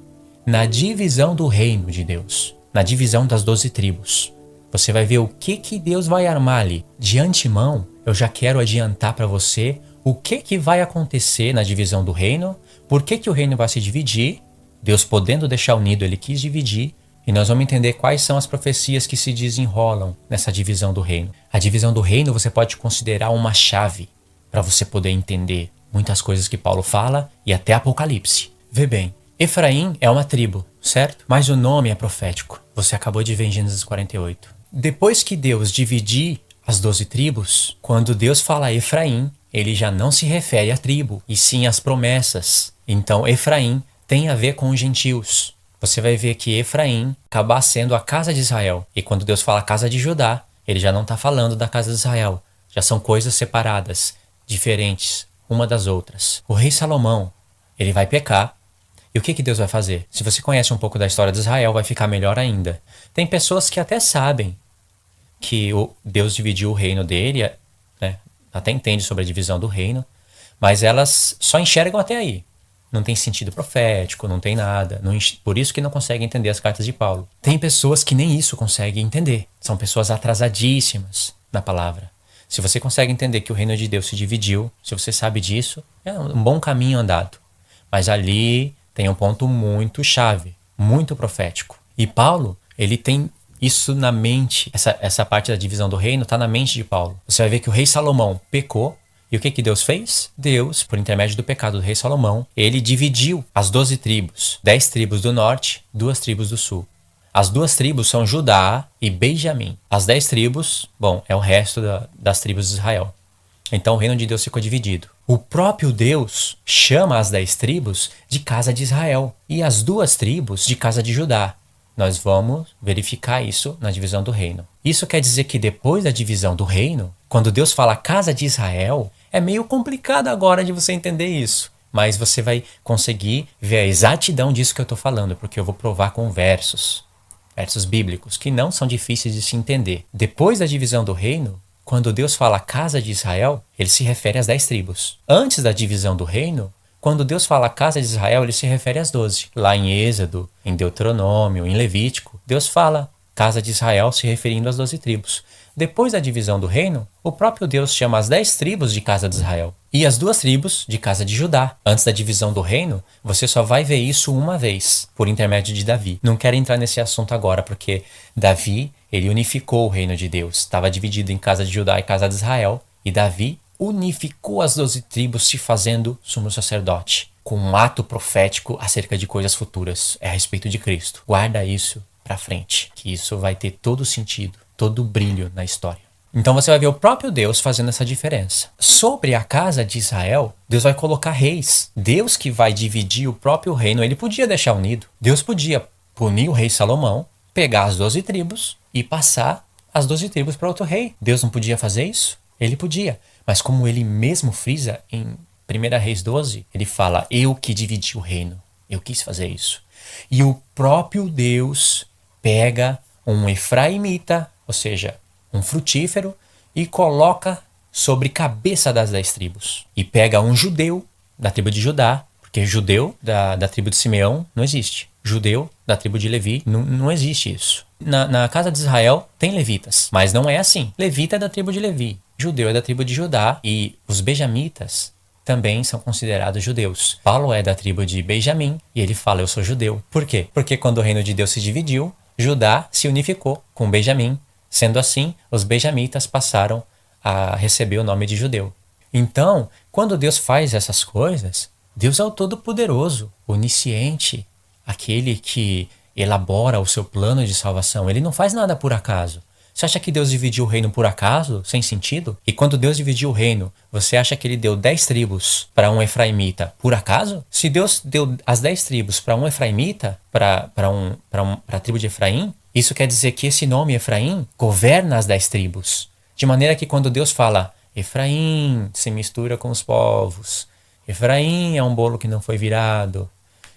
S1: Na divisão do reino de Deus. Na divisão das 12 tribos. Você vai ver o que Deus vai armar ali. De antemão, eu já quero adiantar para você o que vai acontecer na divisão do reino, por que o reino vai se dividir. Deus, podendo deixar unido, ele quis dividir. E nós vamos entender quais são as profecias que se desenrolam nessa divisão do reino. A divisão do reino você pode considerar uma chave para você poder entender muitas coisas que Paulo fala e até Apocalipse. Vê bem, Efraim é uma tribo, certo? Mas o nome é profético. Você acabou de ver em Gênesis 48. Depois que Deus dividir as 12 tribos, quando Deus fala Efraim, ele já não se refere à tribo, e sim às promessas. Então Efraim tem a ver com os gentios. Você vai ver que Efraim acaba sendo a casa de Israel. E quando Deus fala casa de Judá, ele já não está falando da casa de Israel. Já são coisas separadas, diferentes, uma das outras. O rei Salomão, ele vai pecar. E o que Deus vai fazer? Se você conhece um pouco da história de Israel, vai ficar melhor ainda. Tem pessoas que até sabem que Deus dividiu o reino dele, né? Até entende sobre a divisão do reino, mas elas só enxergam até aí. Não tem sentido profético, não tem nada. Por isso que não conseguem entender as cartas de Paulo. Tem pessoas que nem isso conseguem entender. São pessoas atrasadíssimas na palavra. Se você consegue entender que o reino de Deus se dividiu, se você sabe disso, é um bom caminho andado. Mas ali tem um ponto muito chave, muito profético. E Paulo, ele tem Isso na mente, essa parte da divisão do reino está na mente de Paulo. Você vai ver que o rei Salomão pecou. E o que Deus fez? Deus, por intermédio do pecado do rei Salomão, ele dividiu as 12 tribos. 10 tribos do norte, 2 tribos do sul. As 2 tribos são Judá e Benjamim. As 10 tribos, bom, é o resto das tribos de Israel. Então o reino de Deus ficou dividido. O próprio Deus chama as 10 tribos de casa de Israel e as 2 tribos de casa de Judá. Nós vamos verificar isso na divisão do reino. Isso quer dizer que depois da divisão do reino, quando Deus fala casa de Israel, é meio complicado agora de você entender isso. Mas você vai conseguir ver a exatidão disso que eu estou falando, porque eu vou provar com versos bíblicos, que não são difíceis de se entender. Depois da divisão do reino, quando Deus fala casa de Israel, ele se refere às 10 tribos. Antes da divisão do reino, quando Deus fala casa de Israel, ele se refere às 12. Lá em Êxodo, em Deuteronômio, em Levítico, Deus fala casa de Israel se referindo às 12 tribos. Depois da divisão do reino, o próprio Deus chama as 10 tribos de casa de Israel e as 2 tribos de casa de Judá. Antes da divisão do reino, você só vai ver isso uma vez, por intermédio de Davi. Não quero entrar nesse assunto agora, porque Davi, ele unificou o reino de Deus. Estava dividido em casa de Judá e casa de Israel, e Davi unificou as 12 tribos se fazendo sumo sacerdote, com um ato profético acerca de coisas futuras, a respeito de Cristo. Guarda isso pra frente, que isso vai ter todo sentido, todo brilho na história. Então você vai ver o próprio Deus fazendo essa diferença. Sobre a casa de Israel, Deus vai colocar reis. Deus que vai dividir o próprio reino, ele podia deixar unido. Deus podia punir o rei Salomão, pegar as 12 tribos e passar as 12 tribos para outro rei. Deus não podia fazer isso? Ele podia. Mas como ele mesmo frisa em 1 Reis 12, ele fala, eu que dividi o reino. Eu quis fazer isso. E o próprio Deus pega um efraimita, ou seja, um frutífero, e coloca sobre cabeça das 10 tribos. E pega um judeu da tribo de Judá, porque judeu da tribo de Simeão não existe. Judeu da tribo de Levi, não existe isso. Na casa de Israel tem levitas, mas não é assim. Levita é da tribo de Levi, judeu é da tribo de Judá, e os benjamitas também são considerados judeus. Paulo é da tribo de Benjamim e ele fala, eu sou judeu. Por quê? Porque quando o reino de Deus se dividiu, Judá se unificou com Benjamim. Sendo assim, os benjamitas passaram a receber o nome de judeu. Então, quando Deus faz essas coisas, Deus é o Todo-Poderoso, onisciente, aquele que elabora o seu plano de salvação. Ele não faz nada por acaso. Você acha que Deus dividiu o reino por acaso, sem sentido? E quando Deus dividiu o reino, você acha que ele deu 10 tribos para um efraimita por acaso? Se Deus deu as 10 tribos para um efraimita, para a tribo de Efraim, isso quer dizer que esse nome Efraim governa as 10 tribos. De maneira que quando Deus fala, Efraim se mistura com os povos, Efraim é um bolo que não foi virado,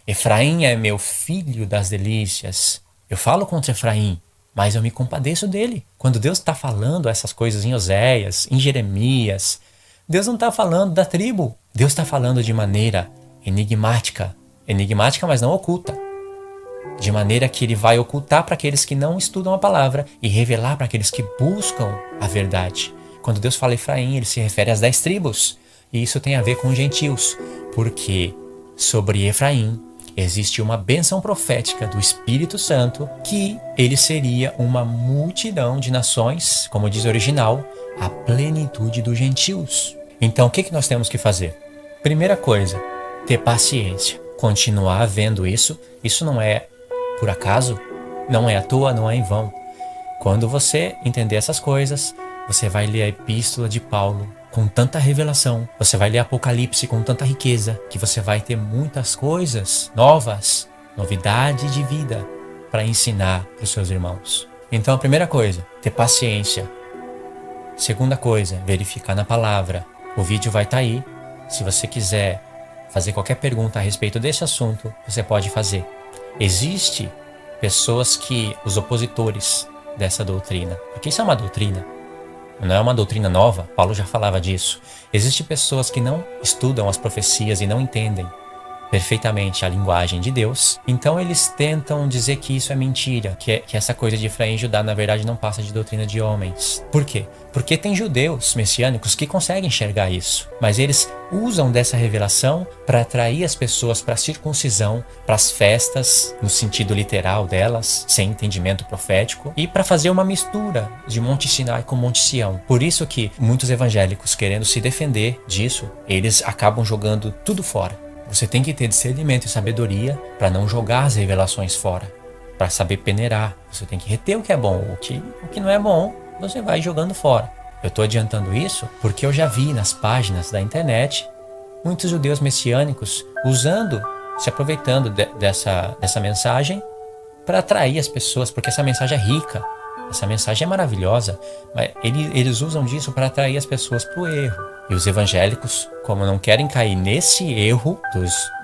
S1: Efraim é meu filho das delícias, eu falo contra Efraim, mas eu me compadeço dele. Quando Deus está falando essas coisas em Oséias, em Jeremias, Deus não está falando da tribo. Deus está falando de maneira enigmática. Enigmática, mas não oculta. De maneira que ele vai ocultar para aqueles que não estudam a palavra e revelar para aqueles que buscam a verdade. Quando Deus fala Efraim, ele se refere às 10 tribos. E isso tem a ver com os gentios. Porque sobre Efraim existe uma bênção profética do Espírito Santo que ele seria uma multidão de nações, como diz o original, a plenitude dos gentios. Então, o que nós temos que fazer? Primeira coisa, ter paciência. Continuar vendo isso. Isso não é por acaso, não é à toa, não é em vão. Quando você entender essas coisas, você vai ler a epístola de Paulo com tanta revelação, você vai ler Apocalipse com tanta riqueza, que você vai ter muitas coisas novas, novidade de vida para ensinar para os seus irmãos. Então a primeira coisa, ter paciência. Segunda coisa, verificar na palavra. O vídeo vai estar aí. Se você quiser fazer qualquer pergunta a respeito desse assunto, você pode fazer. Existem pessoas que, os opositores dessa doutrina, porque isso é uma doutrina, não é uma doutrina nova, Paulo já falava disso. Existem pessoas que não estudam as profecias e não entendem perfeitamente a linguagem de Deus, então eles tentam dizer que isso é mentira, que essa coisa de Efraim e Judá na verdade não passa de doutrina de homens. Por quê? Porque tem judeus messiânicos que conseguem enxergar isso, mas eles usam dessa revelação para atrair as pessoas para a circuncisão, para as festas, no sentido literal delas, sem entendimento profético, e para fazer uma mistura de Monte Sinai com Monte Sião. Por isso que muitos evangélicos, querendo se defender disso, eles acabam jogando tudo fora. Você tem que ter discernimento e sabedoria para não jogar as revelações fora, para saber peneirar. Você tem que reter o que é bom, o que não é bom, você vai jogando fora. Eu estou adiantando isso porque eu já vi nas páginas da internet muitos judeus messiânicos se aproveitando dessa mensagem para atrair as pessoas, porque essa mensagem é rica, essa mensagem é maravilhosa, mas eles usam disso para atrair as pessoas para o erro. E os evangélicos, como não querem cair nesse erro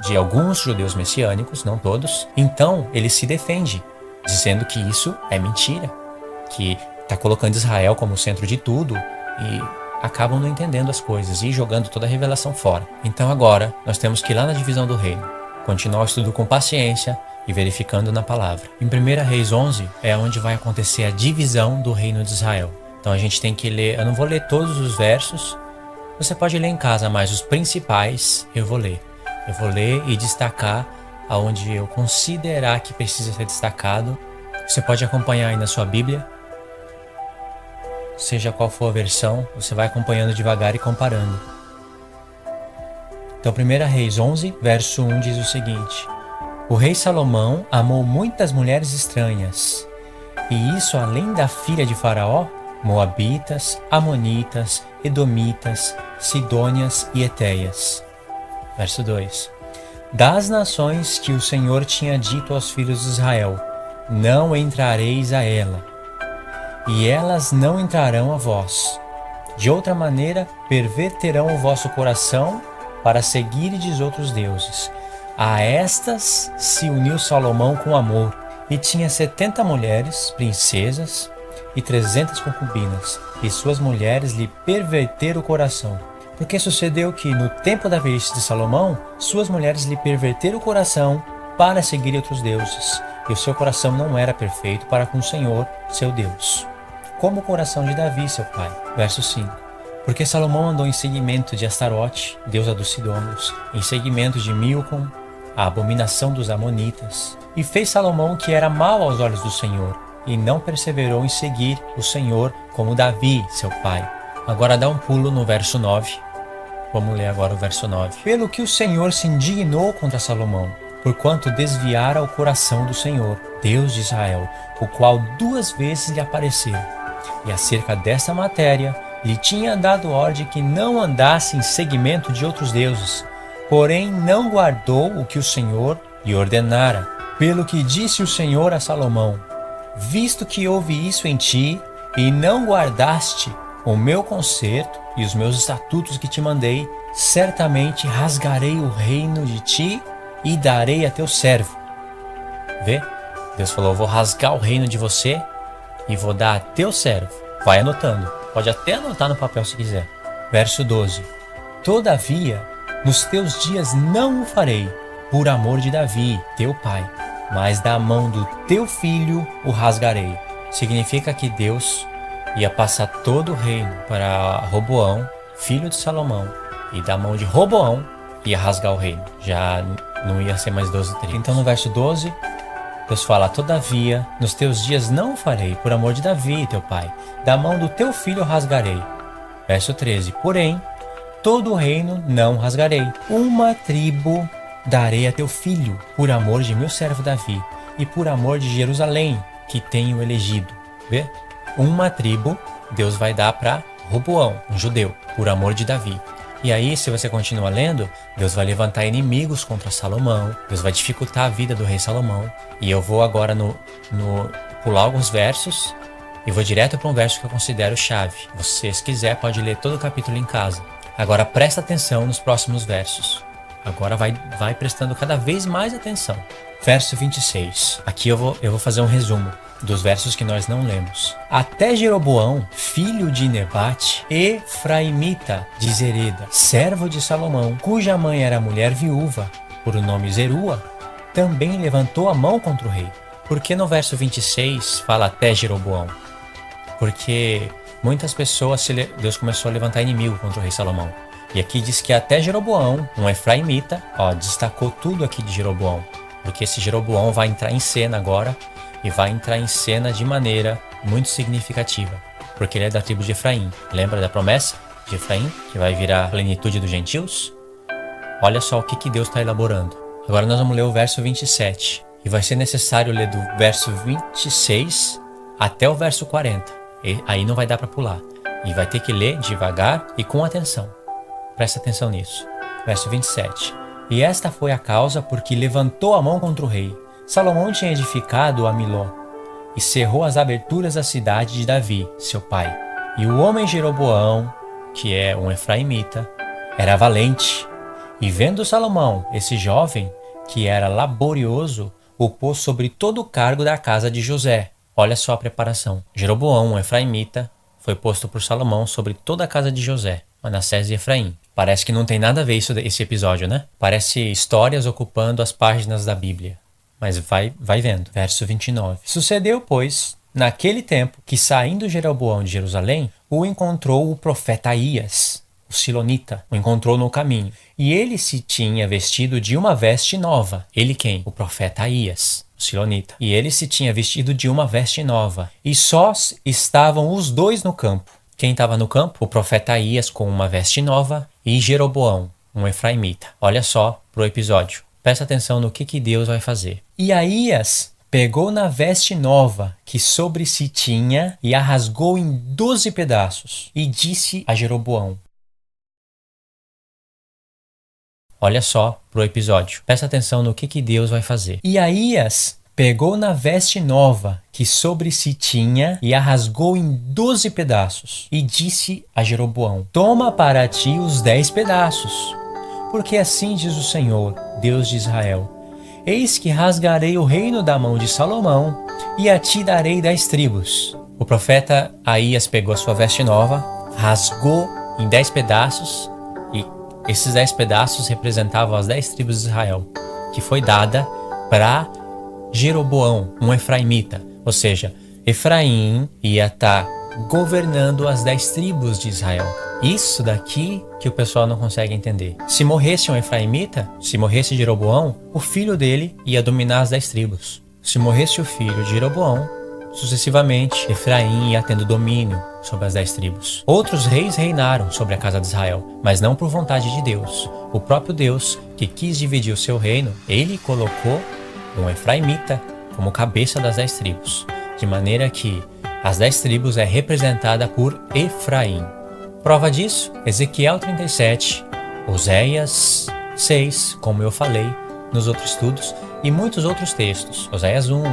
S1: de alguns judeus messiânicos, não todos, então eles se defendem, dizendo que isso é mentira, que está colocando Israel como centro de tudo e acabam não entendendo as coisas e jogando toda a revelação fora. Então agora nós temos que ir lá na divisão do reino, continuar o estudo com paciência e verificando na palavra. Em 1 Reis 11 é onde vai acontecer a divisão do reino de Israel. Então a gente tem que ler, eu não vou ler todos os versos, você pode ler em casa, mas os principais eu vou ler. Eu vou ler e destacar aonde eu considerar que precisa ser destacado. Você pode acompanhar aí na sua Bíblia, seja qual for a versão, você vai acompanhando devagar e comparando. Então 1 Reis 11, verso 1 diz o seguinte: O rei Salomão amou muitas mulheres estranhas, e isso além da filha de Faraó, Moabitas, Amonitas, Edomitas, Sidônias e Etéias. Verso 2: Das nações que o Senhor tinha dito aos filhos de Israel, não entrareis a ela, e elas não entrarão a vós. De outra maneira, perverterão o vosso coração para seguirdes outros deuses. A estas se uniu Salomão com amor, e tinha 70 mulheres, princesas, e 300 concubinas, e suas mulheres lhe perverteram o coração. Porque sucedeu que, no tempo da velhice de Salomão, suas mulheres lhe perverteram o coração para seguir outros deuses, e o seu coração não era perfeito para com o Senhor, seu Deus, como o coração de Davi, seu pai. Verso 5: Porque Salomão andou em seguimento de Astarote, deusa dos Sidônios, em seguimento de Milcom, a abominação dos Amonitas, e fez Salomão o que era mal aos olhos do Senhor, e não perseverou em seguir o Senhor como Davi, seu pai. Agora dá um pulo no verso 9. Vamos ler agora o verso 9. Pelo que o Senhor se indignou contra Salomão, porquanto desviara o coração do Senhor, Deus de Israel, o qual 2 vezes lhe apareceu. E acerca desta matéria, lhe tinha dado ordem que não andasse em seguimento de outros deuses, porém não guardou o que o Senhor lhe ordenara. Pelo que disse o Senhor a Salomão: Visto que houve isso em ti, e não guardaste o meu concerto e os meus estatutos que te mandei, certamente rasgarei o reino de ti e darei a teu servo. Vê? Deus falou: vou rasgar o reino de você e vou dar a teu servo. Vai anotando. Pode até anotar no papel se quiser. Verso 12. Todavia, nos teus dias não o farei, por amor de Davi, teu pai, mas da mão do teu filho o rasgarei. Significa que Deus ia passar todo o reino para Roboão, filho de Salomão, e da mão de Roboão ia rasgar o reino. Já não ia ser mais 12 tribos. Então no verso 12, Deus fala: Todavia, nos teus dias não o farei, por amor de Davi, teu pai, da mão do teu filho o rasgarei. Verso 13, porém, todo o reino não rasgarei. Uma tribo darei a teu filho, por amor de meu servo Davi, e por amor de Jerusalém, que tenho elegido. Vê? Uma tribo Deus vai dar para Roboão, um judeu, por amor de Davi. E aí, se você continua lendo, Deus vai levantar inimigos contra Salomão, Deus vai dificultar a vida do rei Salomão. E eu vou agora pular alguns versos e vou direto para um verso que eu considero chave. Se você quiser, pode ler todo o capítulo em casa. Agora presta atenção nos próximos versos. Agora vai prestando cada vez mais atenção. Verso 26. Aqui eu vou fazer um resumo dos versos que nós não lemos. Até Jeroboão, filho de Nebate, Efraimita de Zereda, servo de Salomão, cuja mãe era mulher viúva, por o nome Zerua, também levantou a mão contra o rei. Por que no verso 26 fala até Jeroboão? Porque muitas pessoas, Deus começou a levantar inimigo contra o rei Salomão. E aqui diz que até Jeroboão, um efraimita, destacou tudo aqui de Jeroboão. Porque esse Jeroboão vai entrar em cena agora, e vai entrar em cena de maneira muito significativa. Porque ele é da tribo de Efraim. Lembra da promessa de Efraim, que vai virar a plenitude dos gentios? Olha só o que Deus está elaborando. Agora nós vamos ler o verso 27. E vai ser necessário ler do verso 26 até o verso 40. E aí não vai dar para pular. E vai ter que ler devagar e com atenção. Presta atenção nisso. Verso 27. E esta foi a causa porque levantou a mão contra o rei. Salomão tinha edificado a Miló e cerrou as aberturas da cidade de Davi, seu pai. E o homem Jeroboão, que é um efraimita, era valente. E vendo Salomão, esse jovem, que era laborioso, o pôs sobre todo o cargo da casa de José. Olha só a preparação. Jeroboão, um efraimita, foi posto por Salomão sobre toda a casa de José, Manassés e Efraim. Parece que não tem nada a ver esse episódio, né? Parece histórias ocupando as páginas da Bíblia. Mas vai vendo. Verso 29. Sucedeu, pois, naquele tempo, que saindo Jeroboão de Jerusalém, o encontrou o profeta Aías, o silonita, o encontrou no caminho. E ele se tinha vestido de uma veste nova. Ele quem? O profeta Aías, o silonita. E ele se tinha vestido de uma veste nova. E sós estavam os dois no campo. Quem estava no campo? O profeta Aías com uma veste nova e Jeroboão, um efraimita. Olha só pro episódio. Presta atenção no que Deus vai fazer. E Aías pegou na veste nova que sobre si tinha e a rasgou em 12 pedaços e disse a Jeroboão. Olha só pro episódio. Presta atenção no que Deus vai fazer. E Aías pegou na veste nova que sobre si tinha e a rasgou em 12 pedaços e disse a Jeroboão: toma para ti os 10 pedaços. Porque assim diz o Senhor, Deus de Israel: eis que rasgarei o reino da mão de Salomão e a ti darei 10 tribos. O profeta Aías pegou a sua veste nova, rasgou em 10 pedaços e esses 10 pedaços representavam as 10 tribos de Israel, que foi dada para Jeroboão, um efraimita. Ou seja, Efraim ia estar governando as 10 tribos de Israel. Isso daqui que o pessoal não consegue entender. Se morresse um efraimita, se morresse Jeroboão, o filho dele ia dominar as 10 tribos. Se morresse o filho de Jeroboão, sucessivamente, Efraim ia tendo domínio sobre as 10 tribos. Outros reis reinaram sobre a casa de Israel, mas não por vontade de Deus. O próprio Deus, que quis dividir o seu reino, ele colocou um efraimita como cabeça das 10 tribos. De maneira que as 10 tribos é representada por Efraim. Prova disso, Ezequiel 37, Oséias 6, como eu falei nos outros estudos, e muitos outros textos. Oséias 1,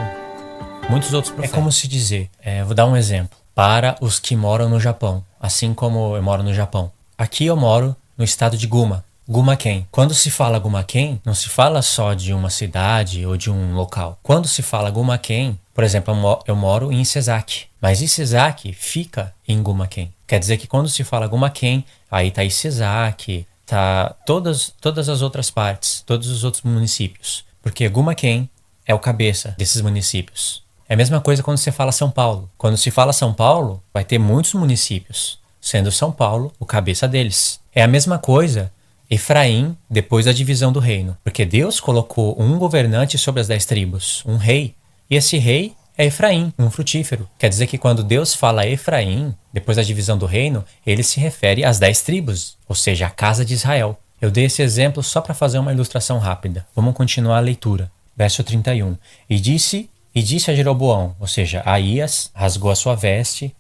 S1: muitos outros profetas. É como se dizer, vou dar um exemplo, para os que moram no Japão, assim como eu moro no Japão. Aqui eu moro no estado de Guma. Guma-ken. Quando se fala Guma-ken, não se fala só de uma cidade ou de um local. Quando se fala Guma-ken, por exemplo, eu moro em Isesaki, mas Isesaki fica em Guma-ken. Quer dizer que quando se fala Guma-ken, aí tá Isesaki, tá todas as outras partes, todos os outros municípios. Porque Guma-ken é o cabeça desses municípios. É a mesma coisa quando se fala São Paulo. Quando se fala São Paulo, vai ter muitos municípios, sendo São Paulo o cabeça deles. É a mesma coisa Efraim depois da divisão do reino. Porque Deus colocou um governante sobre as 10 tribos, um rei. E esse rei é Efraim, um frutífero. Quer dizer que quando Deus fala Efraim, depois da divisão do reino, ele se refere às 10 tribos, ou seja, a casa de Israel. Eu dei esse exemplo só para fazer uma ilustração rápida. Vamos continuar a leitura. Verso 31. E disse a Jeroboão, ou seja, Aías rasgou a sua veste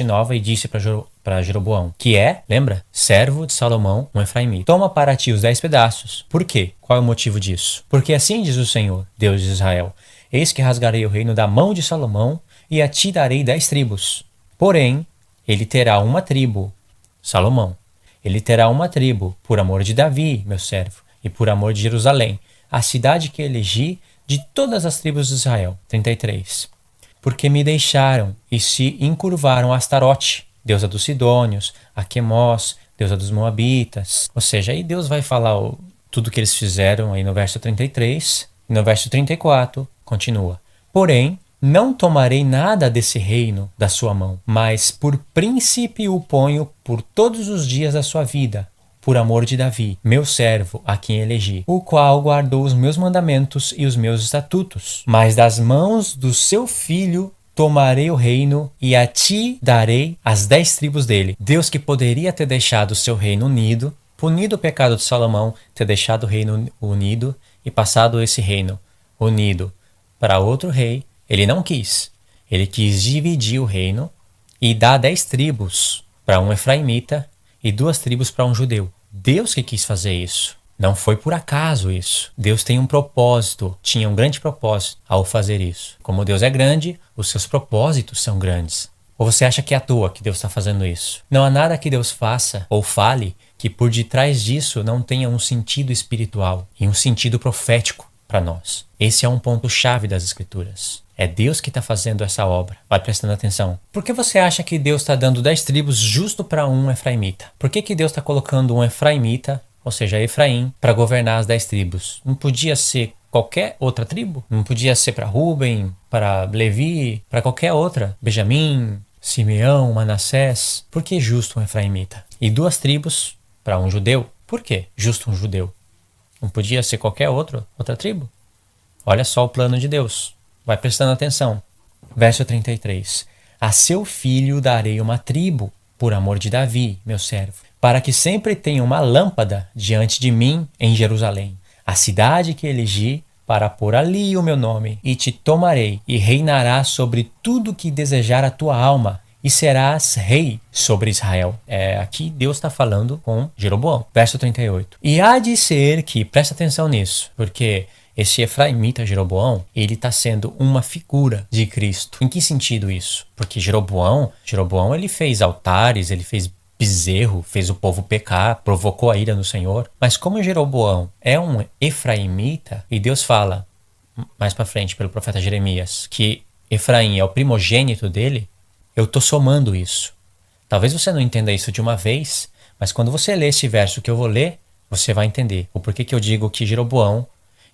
S1: nova e disse para Jeroboão, que é, lembra? Servo de Salomão, um efraimita. Toma para ti os 10 pedaços. Por quê? Qual é o motivo disso? Porque assim diz o Senhor, Deus de Israel: eis que rasgarei o reino da mão de Salomão e a ti darei 10 tribos. Porém, ele terá uma tribo, Salomão. Ele terá uma tribo por amor de Davi, meu servo, e por amor de Jerusalém, a cidade que elegi de todas as tribos de Israel. 33. Porque me deixaram e se encurvaram a Astarote, deusa dos Sidônios, a Quemós, deusa dos Moabitas. Ou seja, aí Deus vai falar tudo que eles fizeram aí no verso 33, e no verso 34 continua: porém, não tomarei nada desse reino da sua mão, mas por príncipe o ponho por todos os dias da sua vida, por amor de Davi, meu servo, a quem elegi, o qual guardou os meus mandamentos e os meus estatutos. Mas das mãos do seu filho tomarei o reino e a ti darei as 10 tribos dele. Deus, que poderia ter deixado o seu reino unido, punido o pecado de Salomão, ter deixado o reino unido e passado esse reino unido para outro rei, ele não quis. Ele quis dividir o reino e dar 10 tribos para um efraimita e 2 tribos para um judeu. Deus que quis fazer isso. Não foi por acaso isso. Deus tem um propósito, tinha um grande propósito ao fazer isso. Como Deus é grande, os seus propósitos são grandes. Ou você acha que é à toa que Deus está fazendo isso? Não há nada que Deus faça ou fale que por detrás disso não tenha um sentido espiritual e um sentido profético para nós. Esse é um ponto-chave das Escrituras. É Deus que está fazendo essa obra. Vai prestando atenção. Por que você acha que Deus está dando 10 tribos justo para um efraimita? Por que Deus está colocando um efraimita, ou seja, Efraim, para governar as 10 tribos? Não podia ser qualquer outra tribo? Não podia ser para Rúben, para Levi, para qualquer outra? Benjamim, Simeão, Manassés? Por que justo um efraimita? E 2 tribos para um judeu? Por que justo um judeu? Não podia ser qualquer outra tribo? Olha só o plano de Deus. Vai prestando atenção. Verso 33. A seu filho darei uma tribo, por amor de Davi, meu servo, para que sempre tenha uma lâmpada diante de mim em Jerusalém, a cidade que elegi para pôr ali o meu nome. E te tomarei, e reinarás sobre tudo que desejar a tua alma, e serás rei sobre Israel. Aqui Deus está falando com Jeroboão. Verso 38. E há de ser que, presta atenção nisso, porque esse efraimita Jeroboão, ele está sendo uma figura de Cristo. Em que sentido isso? Porque Jeroboão ele fez altares, ele fez bezerro, fez o povo pecar, provocou a ira no Senhor. Mas como Jeroboão é um efraimita, e Deus fala mais para frente pelo profeta Jeremias que Efraim é o primogênito dele, eu estou somando isso. Talvez você não entenda isso de uma vez, mas quando você ler esse verso que eu vou ler, você vai entender o porquê que eu digo que Jeroboão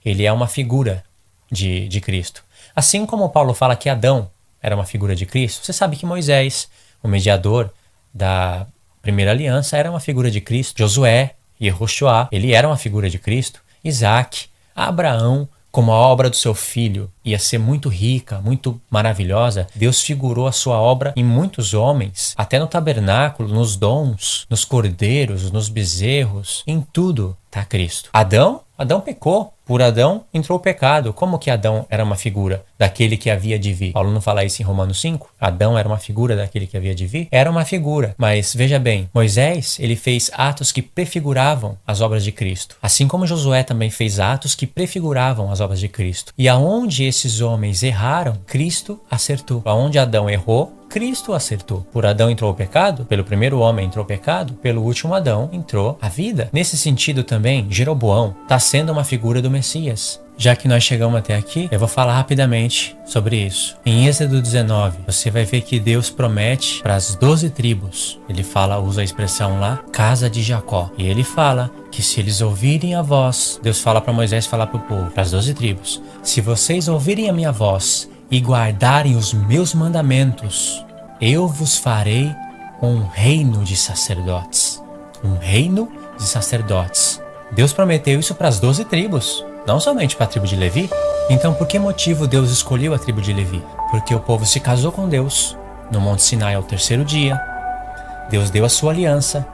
S1: ele é uma figura de Cristo. Assim como Paulo fala que Adão era uma figura de Cristo, você sabe que Moisés, o mediador da primeira aliança, era uma figura de Cristo. Josué, Yehoshua, ele era uma figura de Cristo. Isaac, Abraão, como a obra do seu filho ia ser muito rica, muito maravilhosa, Deus figurou a sua obra em muitos homens, até no tabernáculo, nos dons, nos cordeiros, nos bezerros, em tudo está Cristo. Adão pecou. Por Adão entrou o pecado. Como que Adão era uma figura daquele que havia de vir? Paulo não fala isso em Romanos 5? Adão era uma figura daquele que havia de vir? Era uma figura. Mas veja bem, Moisés, ele fez atos que prefiguravam as obras de Cristo. Assim como Josué também fez atos que prefiguravam as obras de Cristo. E aonde esses homens erraram, Cristo acertou. Aonde Adão errou, Cristo acertou. Por Adão entrou o pecado, pelo primeiro homem entrou o pecado, pelo último Adão entrou a vida. Nesse sentido também, Jeroboão está sendo uma figura do Messias. Já que nós chegamos até aqui, eu vou falar rapidamente sobre isso. Em Êxodo 19, você vai ver que Deus promete para as 12 tribos. Ele usa a expressão lá, casa de Jacó. E ele fala que se eles ouvirem a voz, Deus fala para Moisés falar para o povo, para as 12 tribos, se vocês ouvirem a minha voz e guardarem os meus mandamentos, eu vos farei um reino de sacerdotes. Um reino de sacerdotes. Deus prometeu isso para as 12 tribos, não somente para a tribo de Levi. Então, por que motivo Deus escolheu a tribo de Levi? Porque o povo se casou com Deus no Monte Sinai ao 3º dia. Deus deu a sua aliança.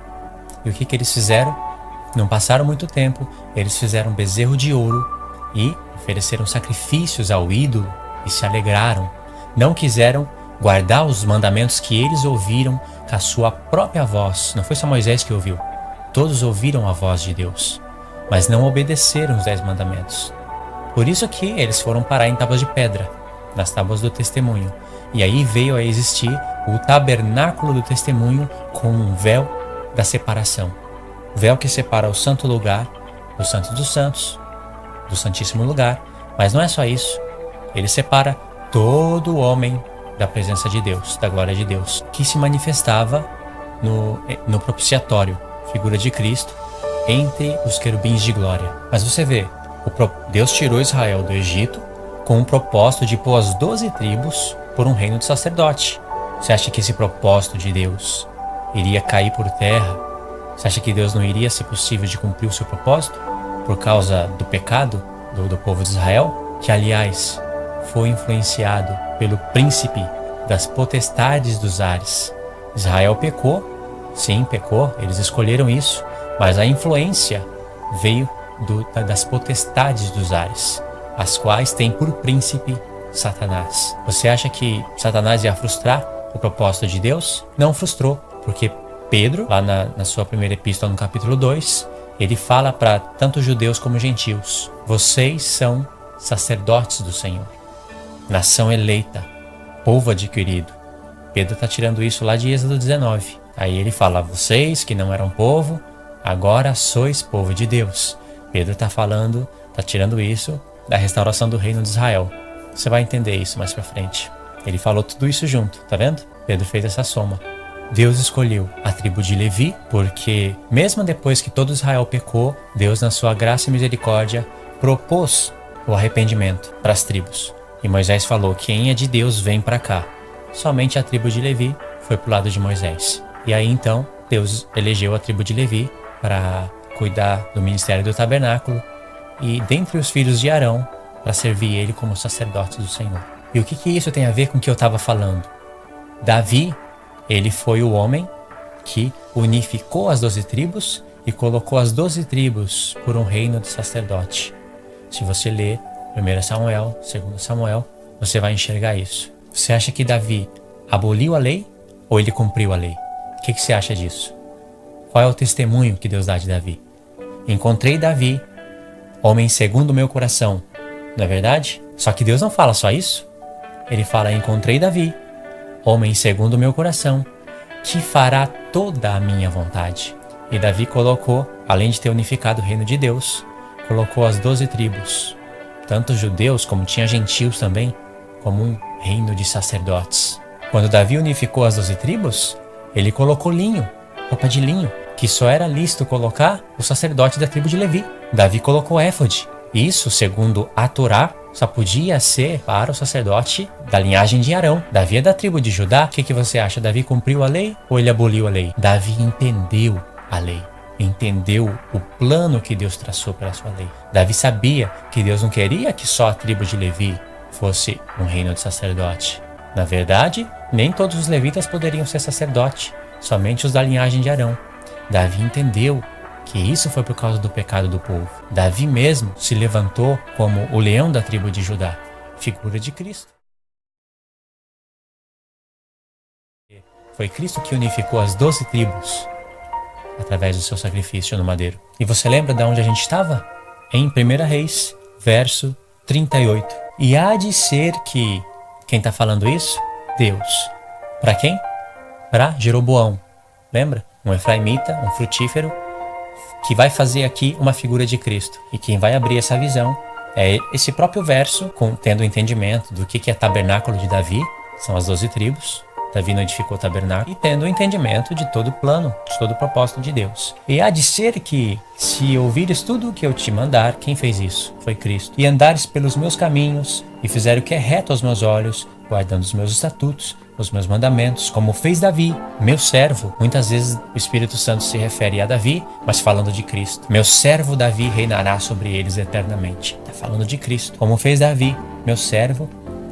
S1: E o que eles fizeram? Não passaram muito tempo, eles fizeram um bezerro de ouro e ofereceram sacrifícios ao ídolo e se alegraram. Não quiseram guardar os mandamentos que eles ouviram com a sua própria voz. Não foi só Moisés que ouviu. Todos ouviram a voz de Deus, mas não obedeceram os 10 mandamentos. Por isso que eles foram parar em tábuas de pedra, nas tábuas do testemunho. E aí veio a existir o tabernáculo do testemunho com um véu da separação. O véu que separa o santo lugar, do Santo dos Santos, do Santíssimo Lugar. Mas não é só isso. Ele separa todo homem da presença de Deus, da glória de Deus, que se manifestava no propiciatório, figura de Cristo, entre os querubins de glória. Mas você vê, Deus tirou Israel do Egito com o propósito de pôr as 12 tribos por um reino de sacerdote. Você acha que esse propósito de Deus iria cair por terra? Você acha que Deus não iria ser possível de cumprir o seu propósito por causa do pecado do povo de Israel? Que, aliás, foi influenciado pelo príncipe das potestades dos ares. Israel pecou, sim, pecou, eles escolheram isso, mas a influência veio das potestades dos ares, as quais tem por príncipe Satanás. Você acha que Satanás ia frustrar o propósito de Deus? Não frustrou, porque Pedro, lá na sua primeira epístola, no capítulo 2, ele fala para tanto judeus como gentios: vocês são sacerdotes do Senhor, nação eleita, povo adquirido. Pedro está tirando isso lá de Êxodo 19. Aí ele fala: vocês que não eram povo, agora sois povo de Deus. Pedro está tirando isso da restauração do reino de Israel. Você vai entender isso mais pra frente. Ele falou tudo isso junto, tá vendo? Pedro fez essa soma. Deus escolheu a tribo de Levi, porque mesmo depois que todo Israel pecou, Deus, na sua graça e misericórdia, propôs o arrependimento para as tribos. E Moisés falou: quem é de Deus vem para cá. Somente a tribo de Levi foi pro lado de Moisés. E aí então Deus elegeu a tribo de Levi para cuidar do ministério do tabernáculo e dentre os filhos de Arão para servir ele como sacerdote do Senhor. E o que isso tem a ver com o que eu estava falando? Davi, ele foi o homem que unificou as 12 tribos e colocou as 12 tribos por um reino de sacerdote. Se você ler 1 Samuel, 2 Samuel, você vai enxergar isso. Você acha que Davi aboliu a lei ou ele cumpriu a lei? O que você acha disso? Qual é o testemunho que Deus dá de Davi? Encontrei Davi, homem segundo o meu coração. Não é verdade? Só que Deus não fala só isso. Ele fala: encontrei Davi, homem segundo o meu coração, que fará toda a minha vontade. E Davi colocou, além de ter unificado o reino de Deus, colocou as 12 tribos, tanto judeus como tinha gentios também, como um reino de sacerdotes. Quando Davi unificou as 12 tribos, ele colocou linho, roupa de linho, que só era lícito colocar o sacerdote da tribo de Levi. Davi colocou éfode. Isso, segundo a Torá, só podia ser para o sacerdote da linhagem de Arão. Davi é da tribo de Judá. O que você acha? Davi cumpriu a lei ou ele aboliu a lei? Davi entendeu a lei. Entendeu o plano que Deus traçou para a sua lei. Davi sabia que Deus não queria que só a tribo de Levi fosse um reino de sacerdote. Na verdade, nem todos os levitas poderiam ser sacerdote, somente os da linhagem de Arão. Davi entendeu que isso foi por causa do pecado do povo. Davi mesmo se levantou como o leão da tribo de Judá, figura de Cristo. Foi Cristo que unificou as 12 tribos através do seu sacrifício no madeiro. E você lembra de onde a gente estava? Em 1 Reis, verso 38. E há de ser que... Quem está falando isso? Deus. Para quem? Para Jeroboão. Lembra? Um efraimita, um frutífero, que vai fazer aqui uma figura de Cristo. E quem vai abrir essa visão é esse próprio verso, tendo o entendimento do que é tabernáculo de Davi, são as 12 tribos. Davi não edificou o tabernáculo, e tendo o entendimento de todo o plano, de todo o propósito de Deus. E há de ser que, se ouvires tudo o que eu te mandar, quem fez isso? Foi Cristo. E andares pelos meus caminhos, e fizer o que é reto aos meus olhos, guardando os meus estatutos, os meus mandamentos, como fez Davi, meu servo. Muitas vezes o Espírito Santo se refere a Davi, mas falando de Cristo. Meu servo Davi reinará sobre eles eternamente. Está falando de Cristo. Como fez Davi, meu servo,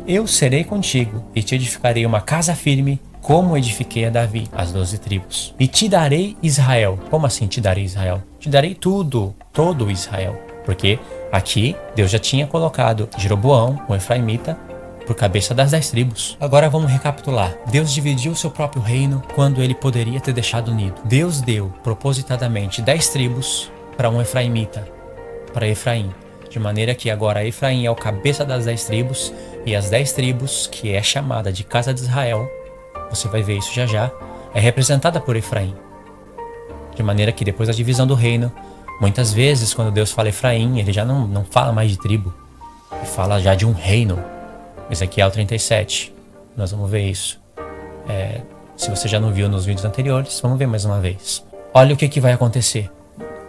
S1: eu serei contigo e te edificarei uma casa firme, como edifiquei a Davi, as 12 tribos. E te darei Israel. Como assim te darei Israel? Te darei tudo, todo Israel. Porque aqui Deus já tinha colocado Jeroboão, o efraimita, por cabeça das 10 tribos. Agora vamos recapitular. Deus dividiu o seu próprio reino quando ele poderia ter deixado unido. Deus deu propositadamente 10 tribos para um efraimita, para Efraim. De maneira que agora Efraim é o cabeça das 10 tribos, e as 10 tribos, que é chamada de casa de Israel, você vai ver isso já já, é representada por Efraim. De maneira que depois da divisão do reino, muitas vezes quando Deus fala Efraim, ele já não fala mais de tribo, ele fala já de um reino. Ezequiel 37, nós vamos ver isso. Se você já não viu nos vídeos anteriores, vamos ver mais uma vez. Olha o que vai acontecer.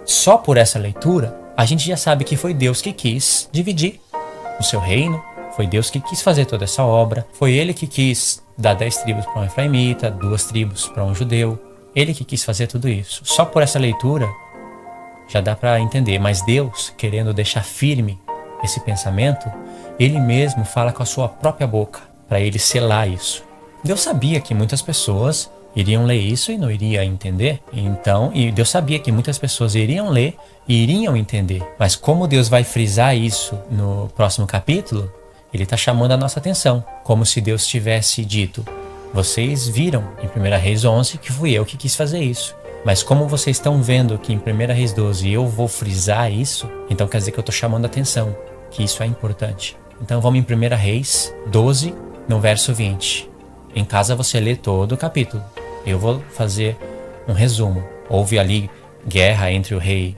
S1: Só por essa leitura, a gente já sabe que foi Deus que quis dividir o seu reino, foi Deus que quis fazer toda essa obra, foi Ele que quis dar 10 tribos para um efraimita, 2 tribos para um judeu, Ele que quis fazer tudo isso. Só por essa leitura já dá para entender, mas Deus, querendo deixar firme esse pensamento, Ele mesmo fala com a sua própria boca, para Ele selar isso. Deus sabia que muitas pessoas iriam ler isso e não iriam entender. Então, e Deus sabia que muitas pessoas iriam ler e iriam entender. Mas como Deus vai frisar isso no próximo capítulo, Ele está chamando a nossa atenção. Como se Deus tivesse dito: vocês viram em 1 Reis 11 que fui eu que quis fazer isso. Mas como vocês estão vendo que em 1 Reis 12 eu vou frisar isso, então quer dizer que eu estou chamando a atenção, que isso é importante. Então vamos em 1 Reis 12, no verso 20. Em casa você lê todo o capítulo. Eu vou fazer um resumo. Houve ali guerra entre o rei,